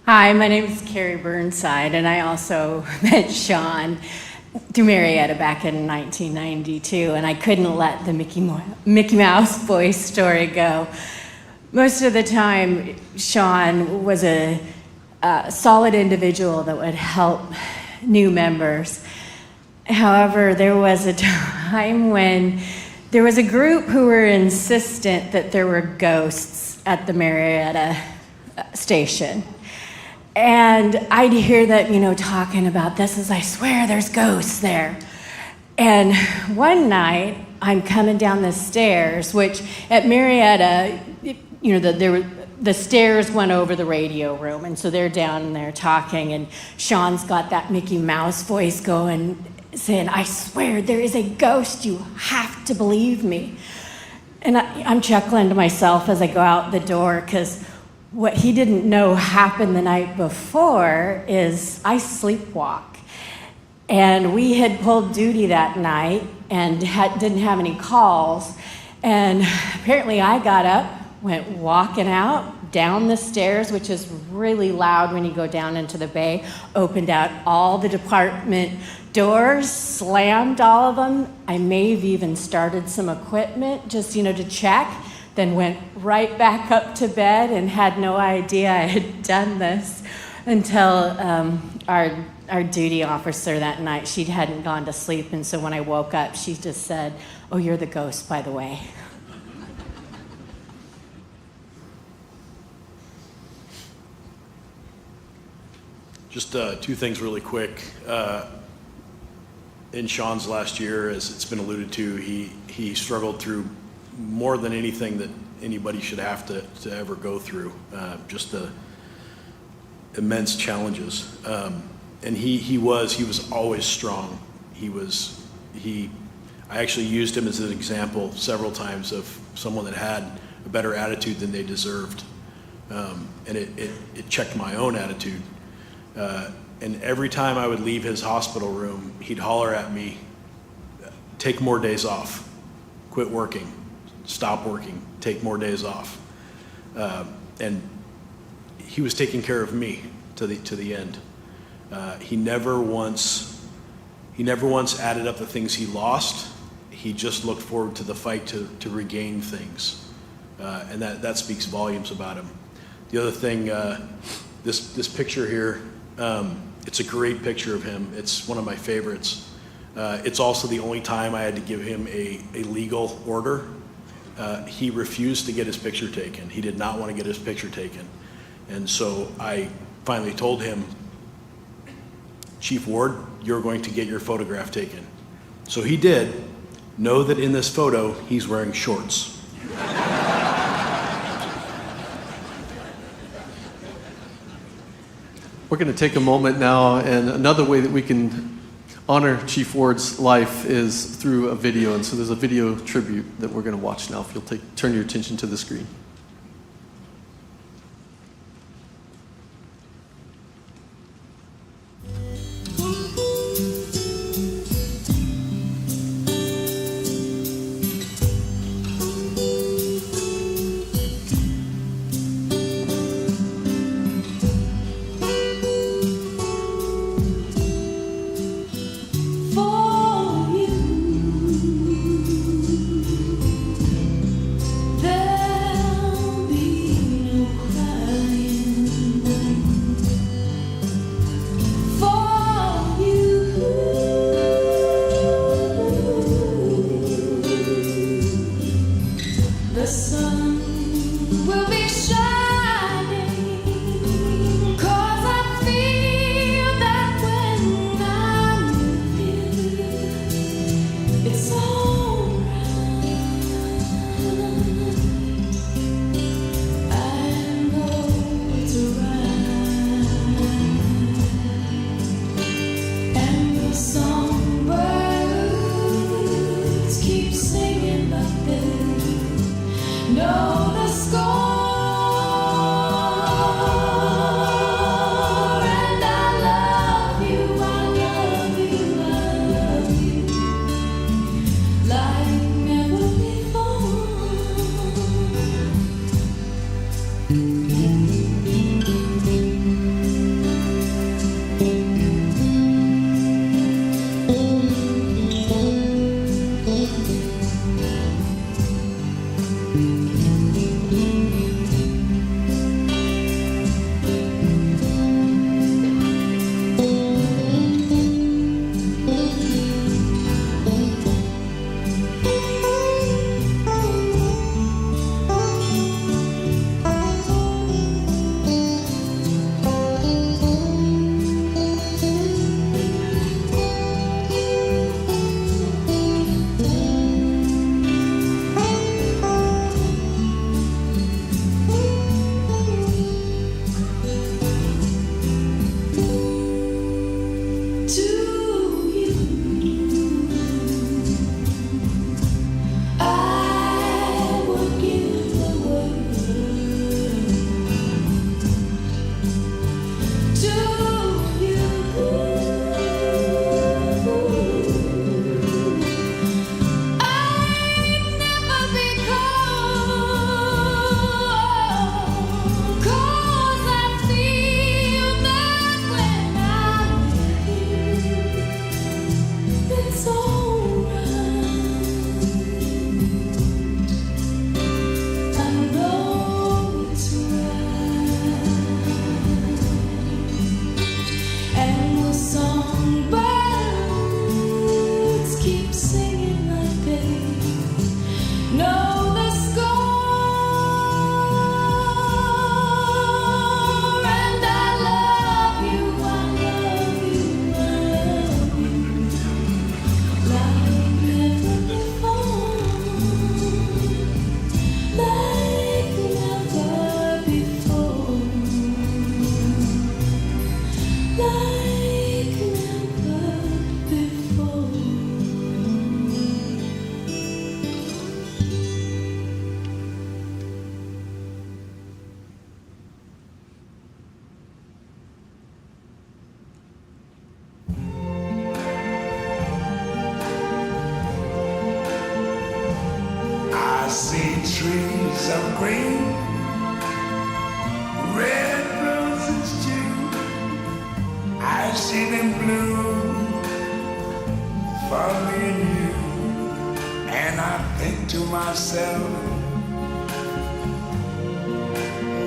Speaker 13: Hi, my name is Carrie Burnside, and I also met Shaun through Marietta back in 1992, and I couldn't let the Mickey Mouse voice story go. Most of the time, Shaun was a solid individual that would help new members. However, there was a time when there was a group who were insistent that there were ghosts at the Marietta station. And I'd hear that, talking about this as I swear there's ghosts there. And one night, I'm coming down the stairs, which at Marietta, the stairs went over the radio room. And so they're down there talking, and Shaun's got that Mickey Mouse voice going, saying, "I swear there is a ghost. You have to believe me." And I'm chuckling to myself as I go out the door, because what he didn't know happened the night before is I sleepwalk. And we had pulled duty that night and didn't have any calls. And apparently I got up, went walking out, down the stairs, which is really loud when you go down into the bay, opened out all the department doors, slammed all of them. I may have even started some equipment just, to check. Then went right back up to bed and had no idea I had done this until our duty officer that night, she hadn't gone to sleep. And so when I woke up, she just said, "Oh, you're the ghost, by the way."
Speaker 6: Just two things really quick. In Shaun's last year, as it's been alluded to, he struggled through more than anything that anybody should have to ever go through, just the immense challenges. And he was always strong. I actually used him as an example several times of someone that had a better attitude than they deserved. And it checked my own attitude. And every time I would leave his hospital room, he'd holler at me, "Take more days off, quit working. Stop working, take more days off." And he was taking care of me to the end. He never once added up the things he lost. He just looked forward to the fight to regain things. And that speaks volumes about him. The other thing, this picture here, it's a great picture of him. It's one of my favorites. It's also the only time I had to give him a legal order. He refused to get his picture taken. He did not want to get his picture taken. And so I finally told him, "Chief Ward, you're going to get your photograph taken." So he did, know that in this photo, he's wearing shorts.
Speaker 3: We're going to take a moment now, and another way that we can honor Chief Ward's life is through a video. And so there's a video tribute that we're going to watch now, if you'll turn your attention to the screen.
Speaker 4: The sun will be shining, 'cause I feel that when I'm with you, it's alright. I know it's right, and the songbirds keep singing like this. Know the score, and I love you, I love you, I love you, like never before.
Speaker 14: see trees of green, red roses too. I see them bloom for me and you. And I think to myself,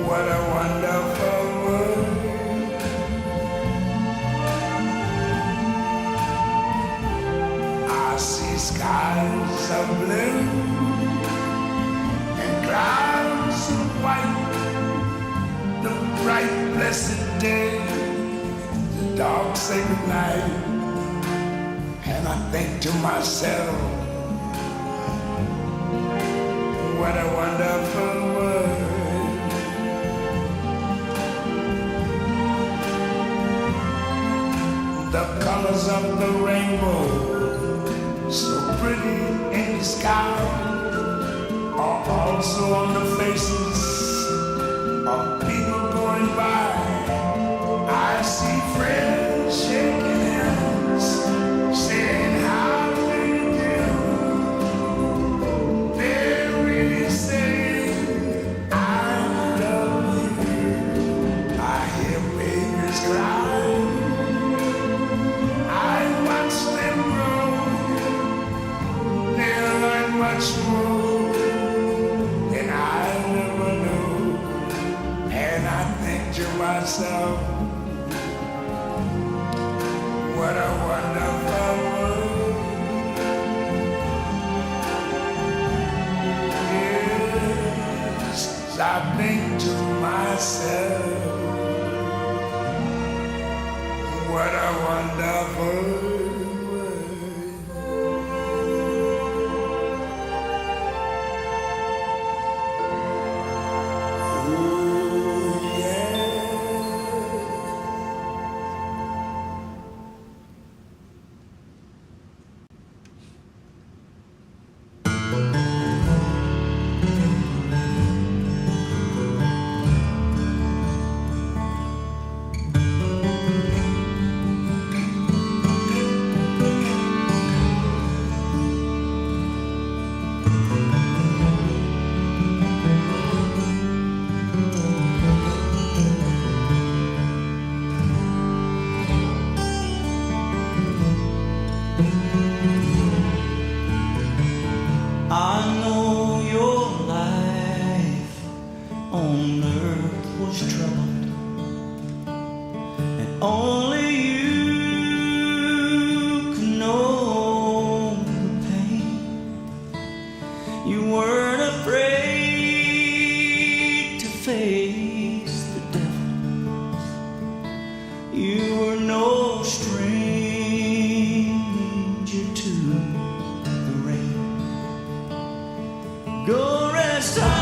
Speaker 14: what a wonderful world. I see skies of blue and clouds of white, the bright blessed day, the dark sacred night. And I think to myself, What a wonderful world. The colors of the rainbow, so pretty in the sky, are also on the faces of people going by. I see friends shaking hands, saying how do you do. They're really saying I love you. I hear babies cry, I watch them grow. They learn much more than I never knew. And I think to myself, what a wonderful world. Yes, I think to myself, what a wonderful
Speaker 15: I know your life on earth was troubled, and only you can know the pain. You weren't afraid to face the devil. You were no stranger to the rain. Go rest high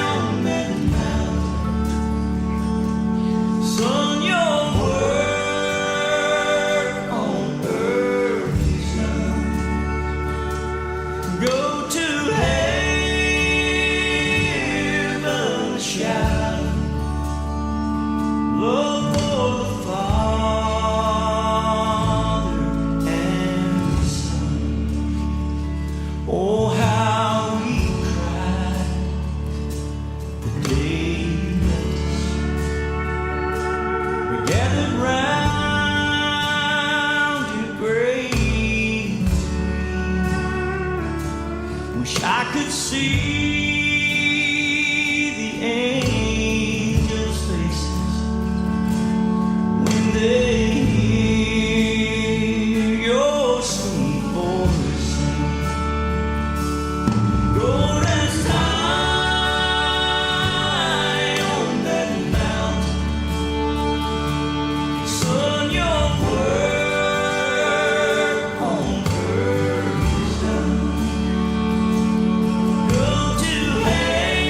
Speaker 15: on that mountain. Son, your work on earth is done. Go to heaven, shout, love for the Father and the Son. Oh, how we cried the day you left us. We gathered round your grave. Wish I could see the angels' faces when they hear your sweet voice sing. Go rest high on that mountain. Son, your work on earth is done. Go to heaven.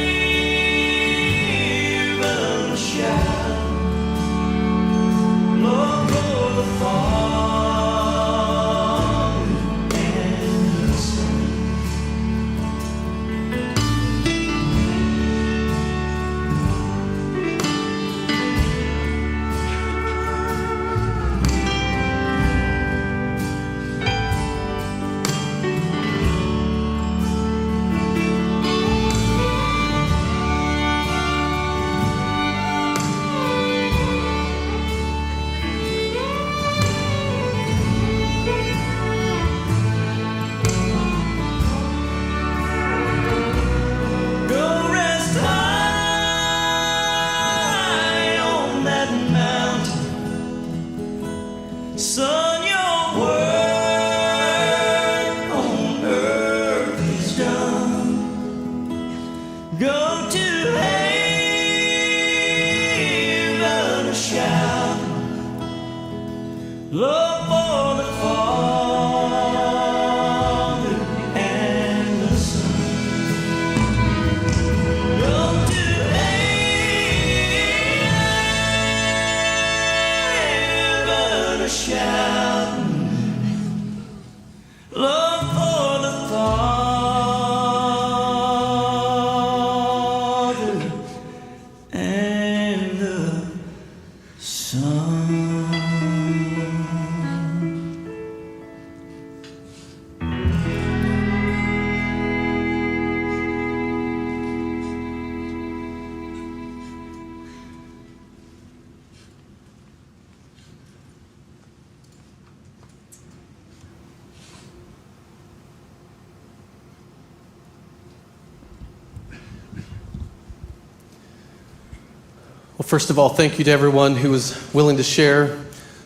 Speaker 3: First of all, thank you to everyone who was willing to share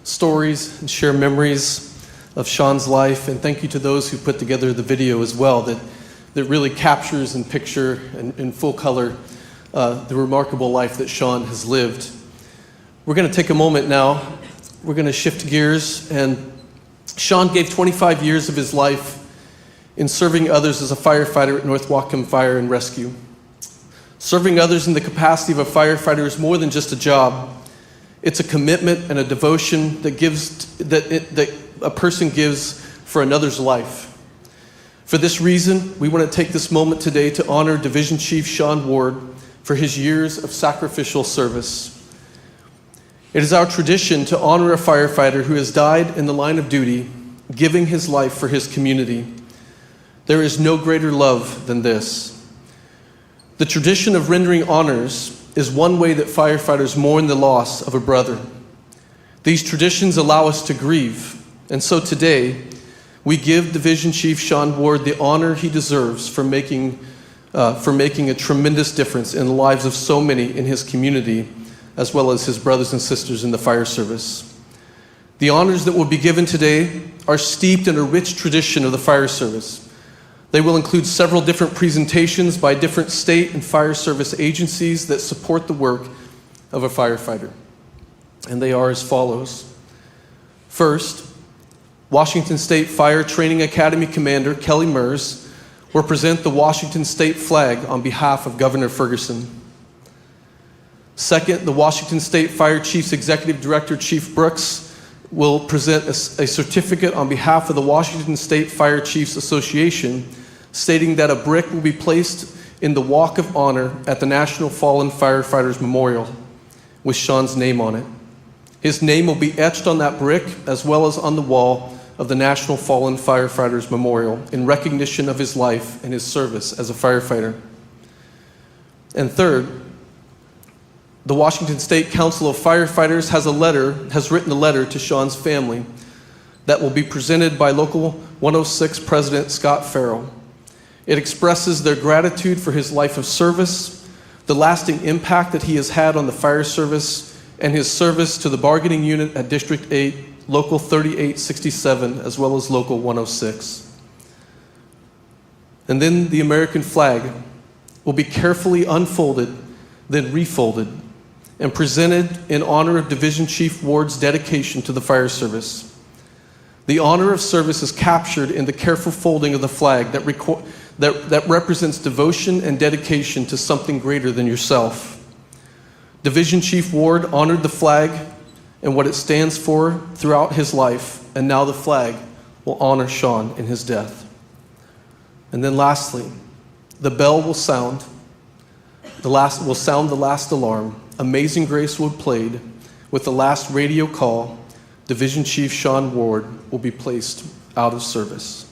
Speaker 3: stories and share memories of Shaun's life, and thank you to those who put together the video as well that really captures in picture and in full color the remarkable life that Shaun has lived. We're going to take a moment now. We're going to shift gears, and Shaun gave 25 years of his life in serving others as a firefighter at North Whatcom Fire and Rescue. Serving others in the capacity of a firefighter is more than just a job. It's a commitment and a devotion that a person gives for another's life. For this reason, we want to take this moment today to honor Division Chief Shaun Ward for his years of sacrificial service. It is our tradition to honor a firefighter who has died in the line of duty, giving his life for his community. There is no greater love than this. The tradition of rendering honors is one way that firefighters mourn the loss of a brother. These traditions allow us to grieve, and so today, we give Division Chief Shaun Ward the honor he deserves for making a tremendous difference in the lives of so many in his community, as well as his brothers and sisters in the fire service. The honors that will be given today are steeped in a rich tradition of the fire service. They will include several different presentations by different state and fire service agencies that support the work of a firefighter. And they are as follows. First, Washington State Fire Training Academy Commander Kelly Mers will present the Washington State flag on behalf of Governor Ferguson. Second, the Washington State Fire Chief's Executive Director, Chief Brooks, will present a certificate on behalf of the Washington State Fire Chiefs Association, stating that a brick will be placed in the Walk of Honor at the National Fallen Firefighters Memorial with Shaun's name on it. His name will be etched on that brick as well as on the wall of the National Fallen Firefighters Memorial in recognition of his life and his service as a firefighter. And third, the Washington State Council of Firefighters has written a letter to Shaun's family that will be presented by Local 106 President Scott Farrell. It expresses their gratitude for his life of service, the lasting impact that he has had on the fire service, and his service to the bargaining unit at District 8, Local 3867, as well as Local 106. And then the American flag will be carefully unfolded, then refolded, and presented in honor of Division Chief Ward's dedication to the fire service. The honor of service is captured in the careful folding of the flag that represents devotion and dedication to something greater than yourself. Division Chief Ward honored the flag and what it stands for throughout his life, and now the flag will honor Shaun in his death. And then lastly, the bell will sound. The last alarm. Amazing Grace will be played. With the last radio call, Division Chief Shaun Ward will be placed out of service.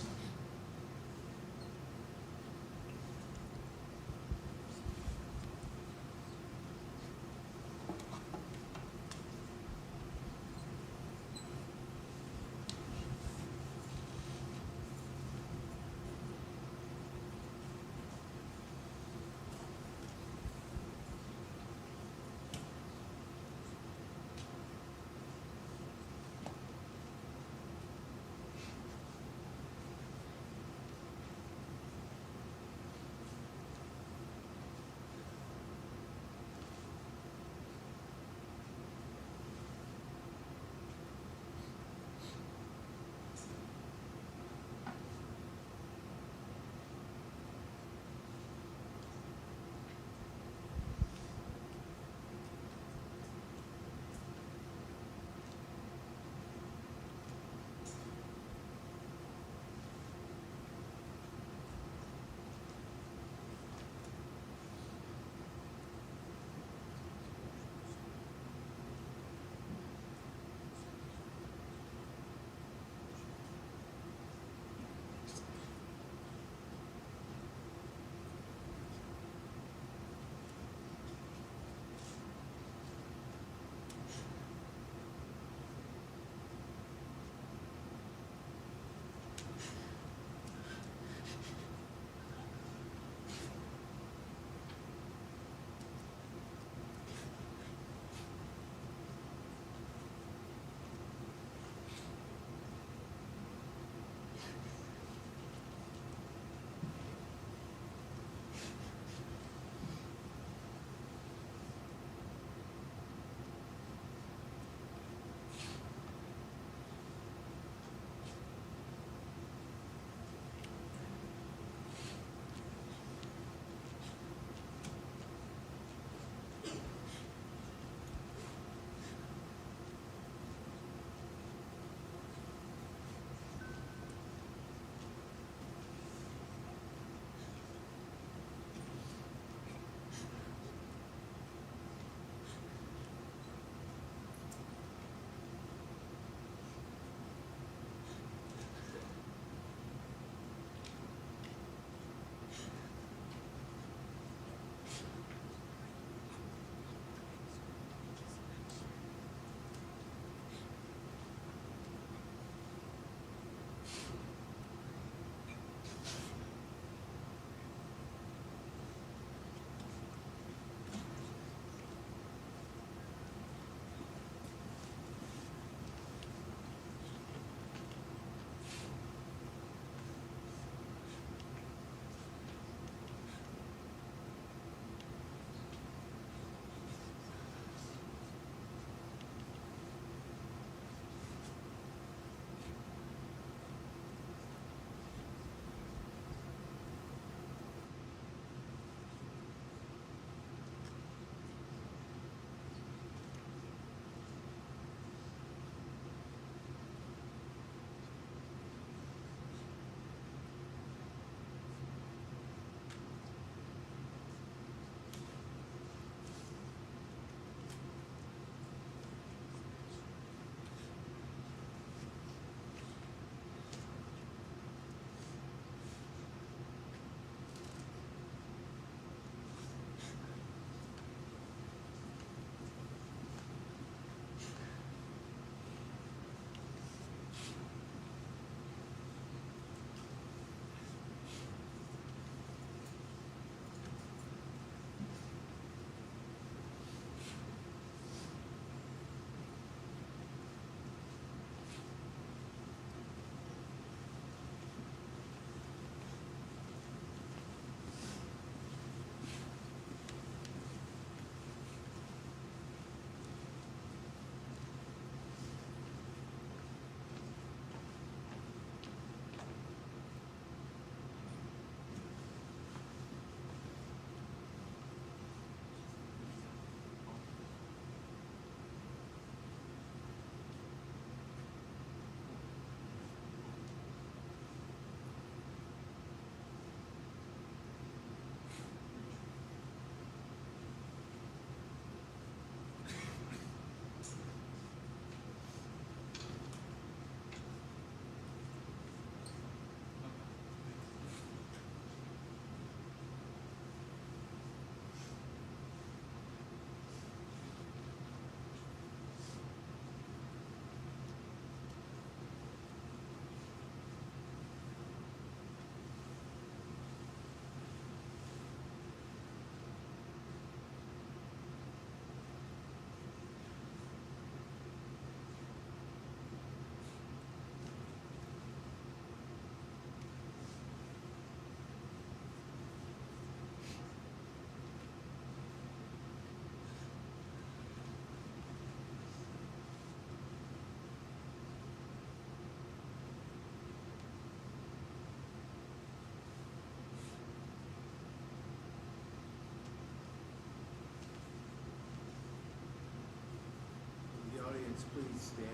Speaker 15: Please stand.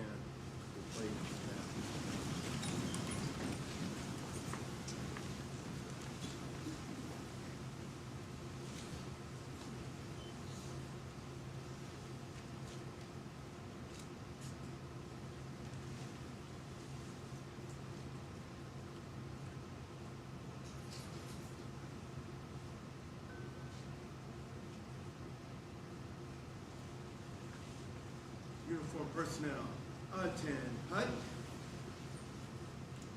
Speaker 15: Please stand. Uniform personnel, attend hut.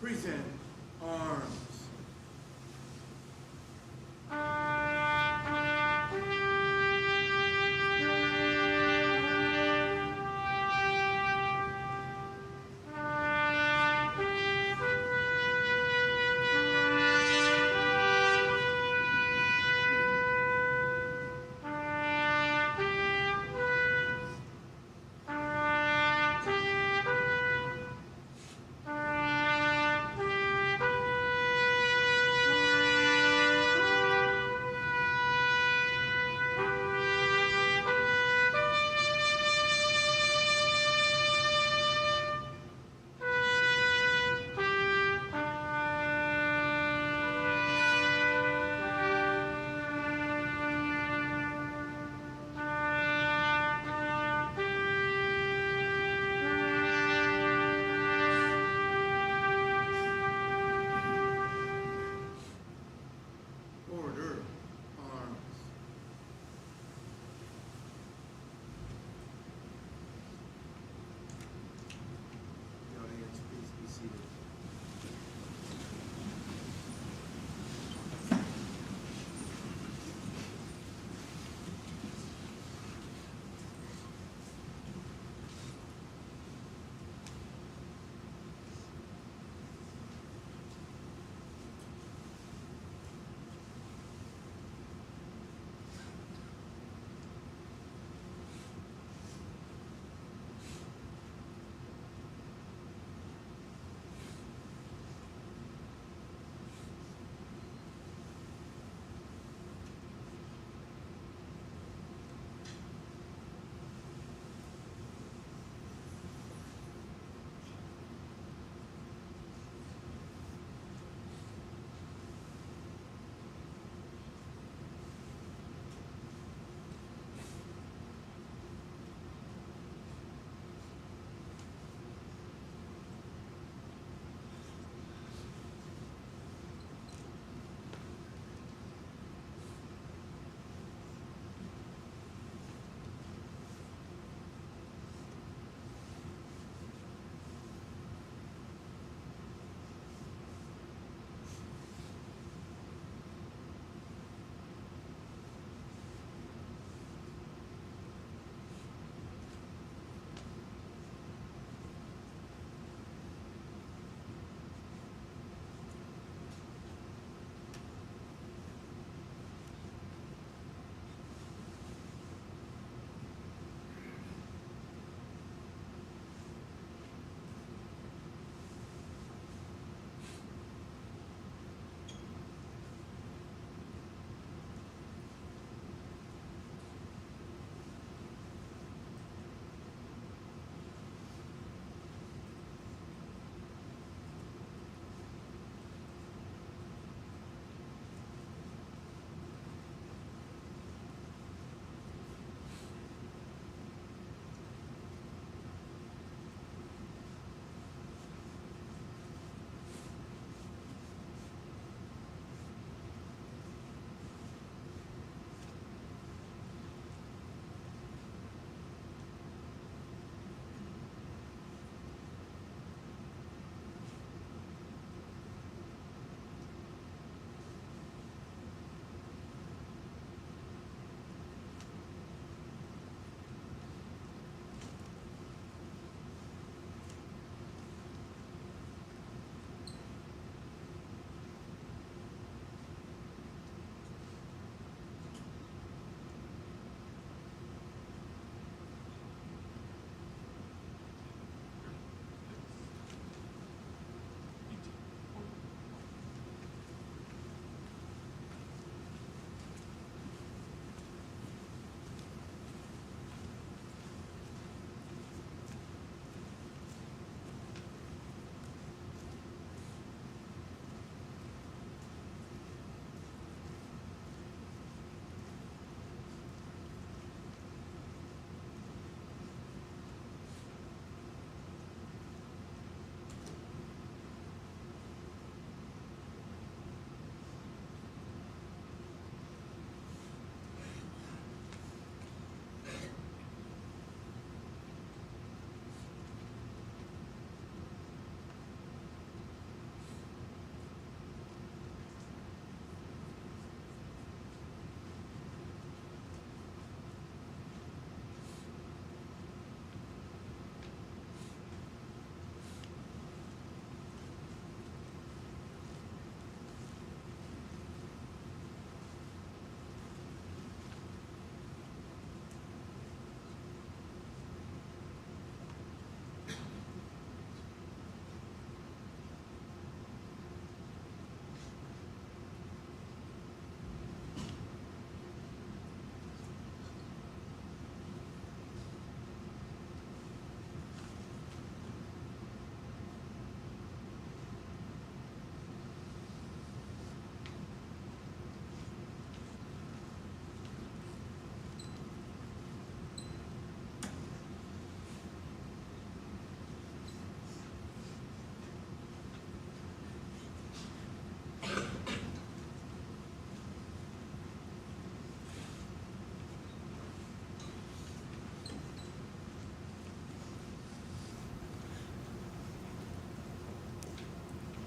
Speaker 15: Present arms.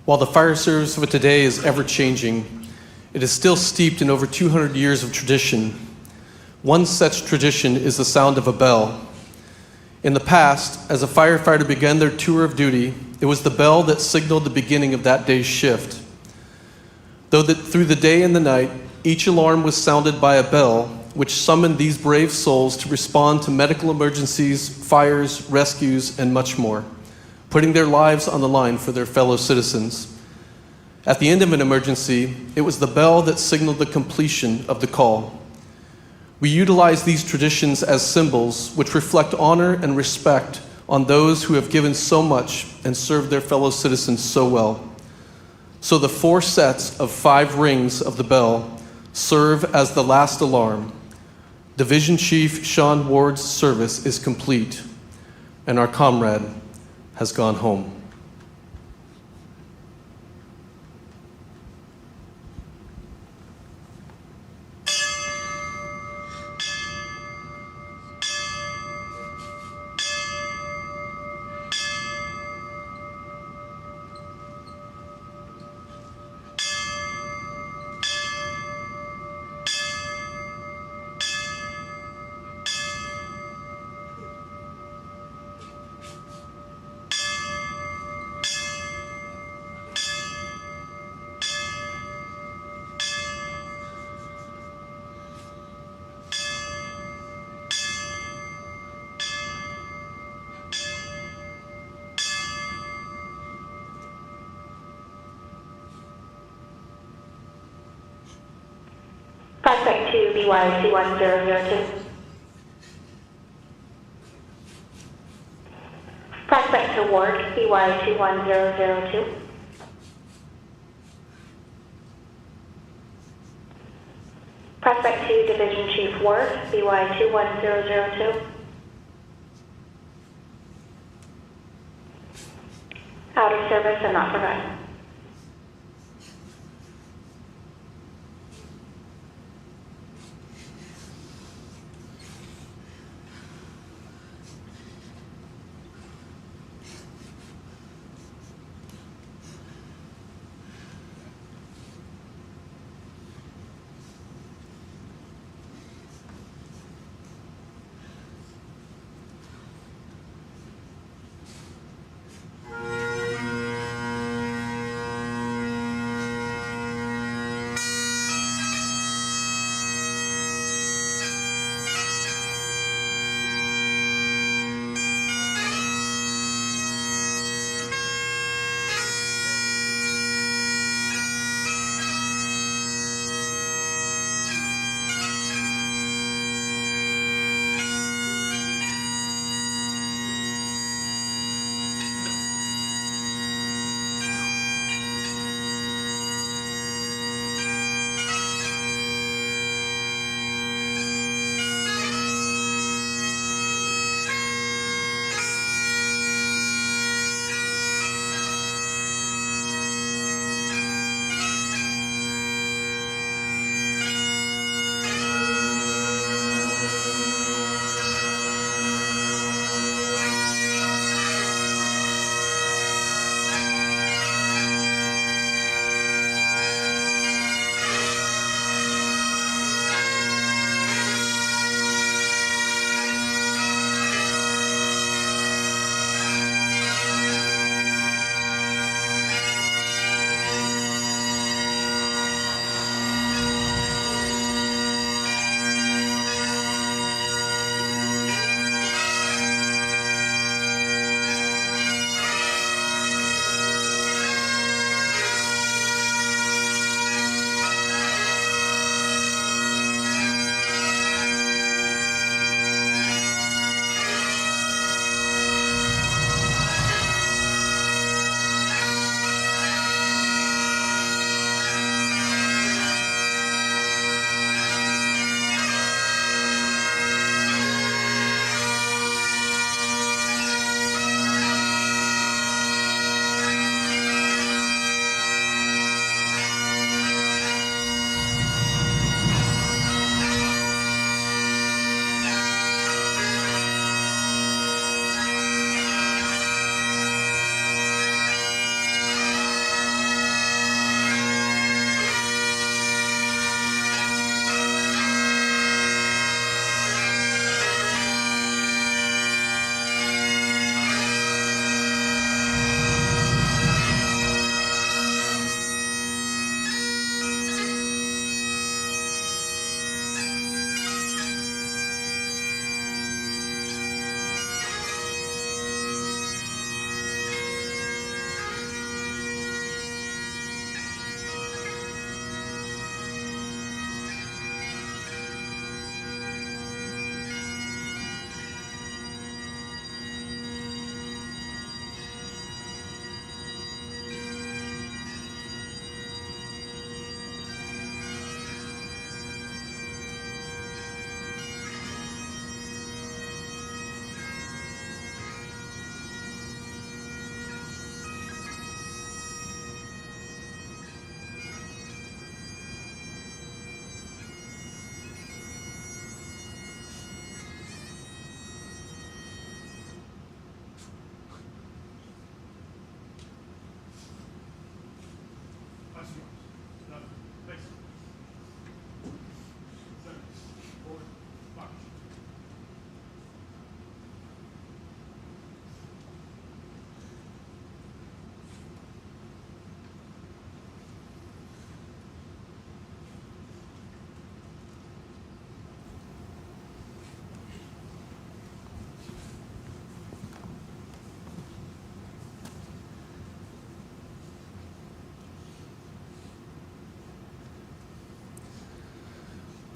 Speaker 3: While the fire service of today is ever-changing, it is still steeped in over 200 years of tradition. One such tradition is the sound of a bell. In the past, as a firefighter began their tour of duty, it was the bell that signaled the beginning of that day's shift. Through the day and the night, each alarm was sounded by a bell, which summoned these brave souls to respond to medical emergencies, fires, rescues, and much more, putting their lives on the line for their fellow citizens. At the end of an emergency, it was the bell that signaled the completion of the call. We utilize these traditions as symbols which reflect honor and respect on those who have given so much and served their fellow citizens so well. So the 4 sets of 5 rings of the bell serve as the last alarm. Division Chief Shaun Ward's service is complete, and our comrade has gone home.
Speaker 16: Prospect 2, BY21002. Prospect to Ward, BY21002. Prospect 2, Division Chief Ward, BY21002. Out of service and not forgotten.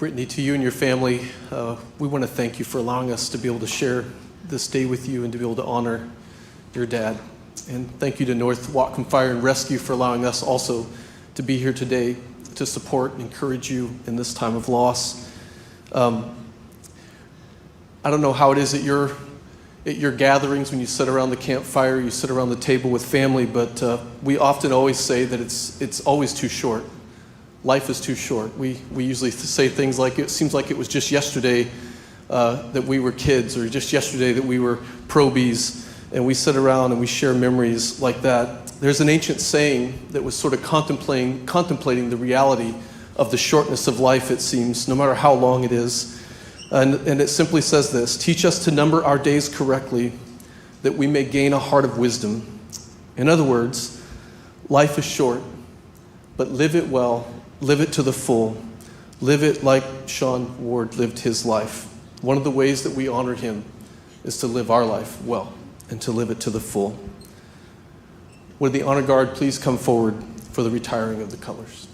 Speaker 3: Brittany, to you and your family, we want to thank you for allowing us to be able to share this day with you and to be able to honor your dad. And thank you to North Whatcom Fire and Rescue for allowing us also to be here today to support and encourage you in this time of loss. I don't know how it is at your gatherings when you sit around the campfire, you sit around the table with family, but we often always say that it's always too short. Life is too short. We usually say things like, it seems like it was just yesterday that we were kids, or just yesterday that we were probies, and we sit around and we share memories like that. There's an ancient saying that was sort of contemplating the reality of the shortness of life, it seems, no matter how long it is. And it simply says this: teach us to number our days correctly, that we may gain a heart of wisdom. In other words, life is short, but live it well, live it to the full. Live it like Shaun Ward lived his life. One of the ways that we honor him is to live our life well and to live it to the full. Would the honor guard please come forward for the retiring of the colors?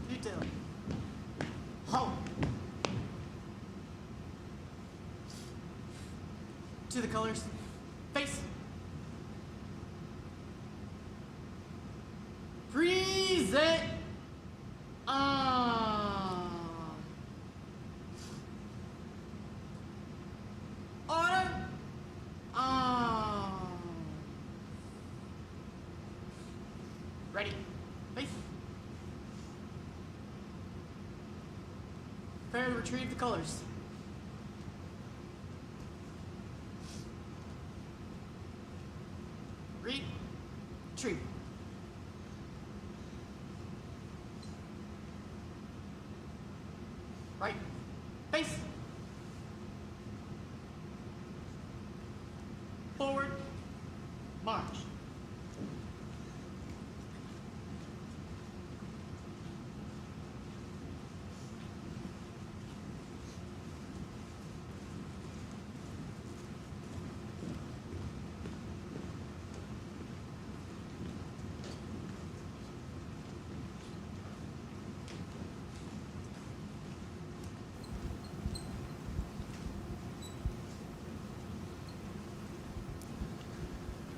Speaker 5: Detail. Halt. To the colors. Face. Present. Order. Ready. Face. Prepare to retrieve the colors. Retrieve. Right. Face. Forward. March.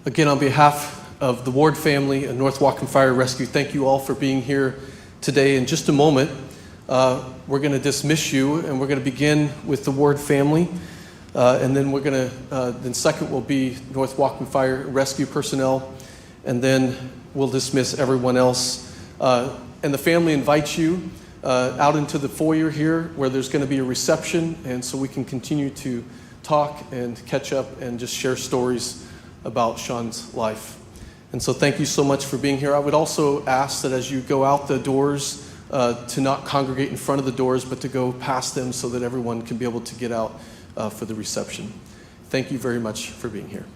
Speaker 3: Again, on behalf of the Ward family and North Whatcom Fire Rescue, thank you all for being here today. In just a moment, we're going to dismiss you, and we're going to begin with the Ward family, and then we're going to, then second will be North Whatcom Fire Rescue personnel, and then we'll dismiss everyone else. And the family invites you out into the foyer here, where there's going to be a reception, and so we can continue to talk and catch up and just share stories about Shaun's life. And so thank you so much for being here. I would also ask that as you go out the doors, to not congregate in front of the doors, but to go past them so that everyone can be able to get out for the reception. Thank you very much for being here.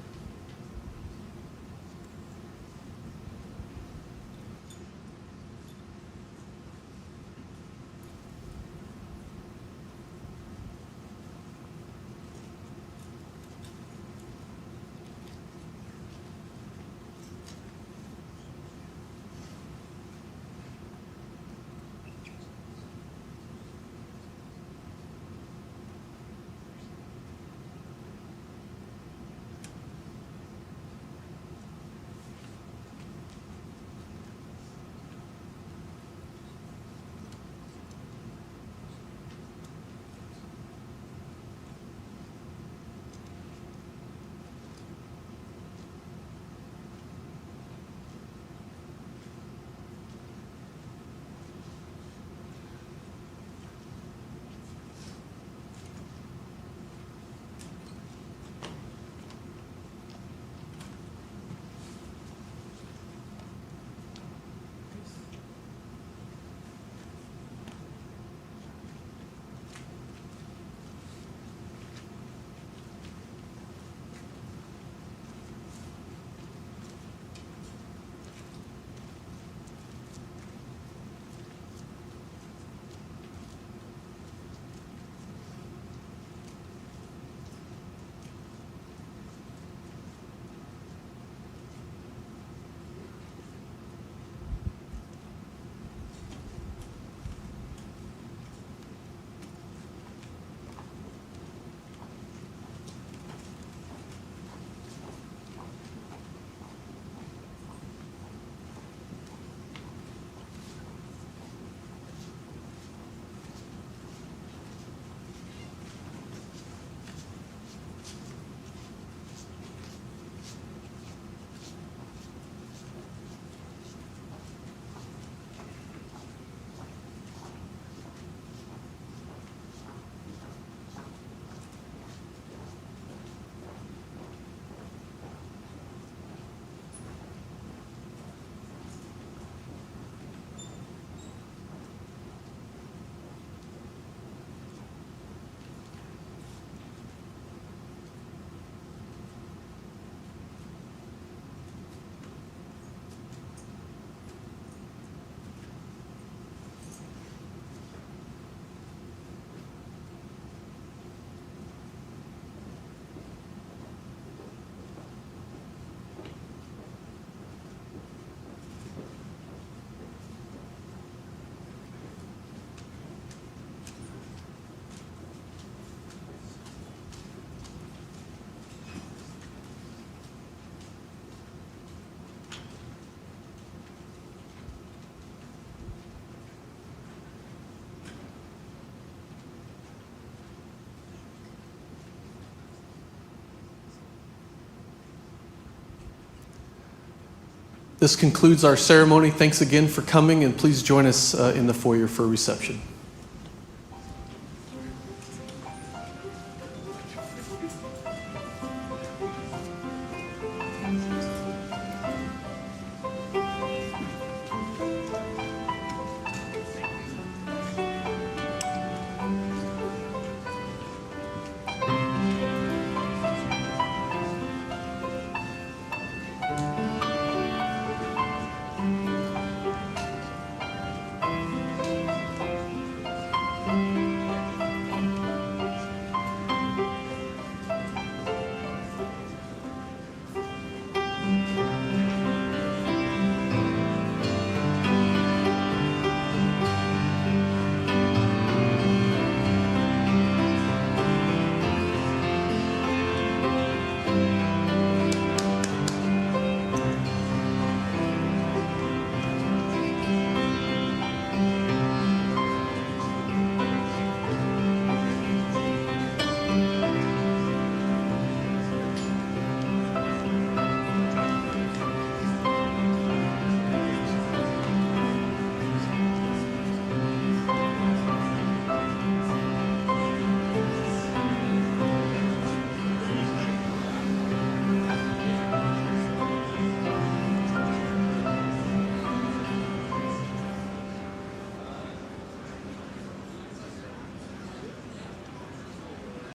Speaker 3: This concludes our ceremony. Thanks again for coming, and please join us in the foyer for reception.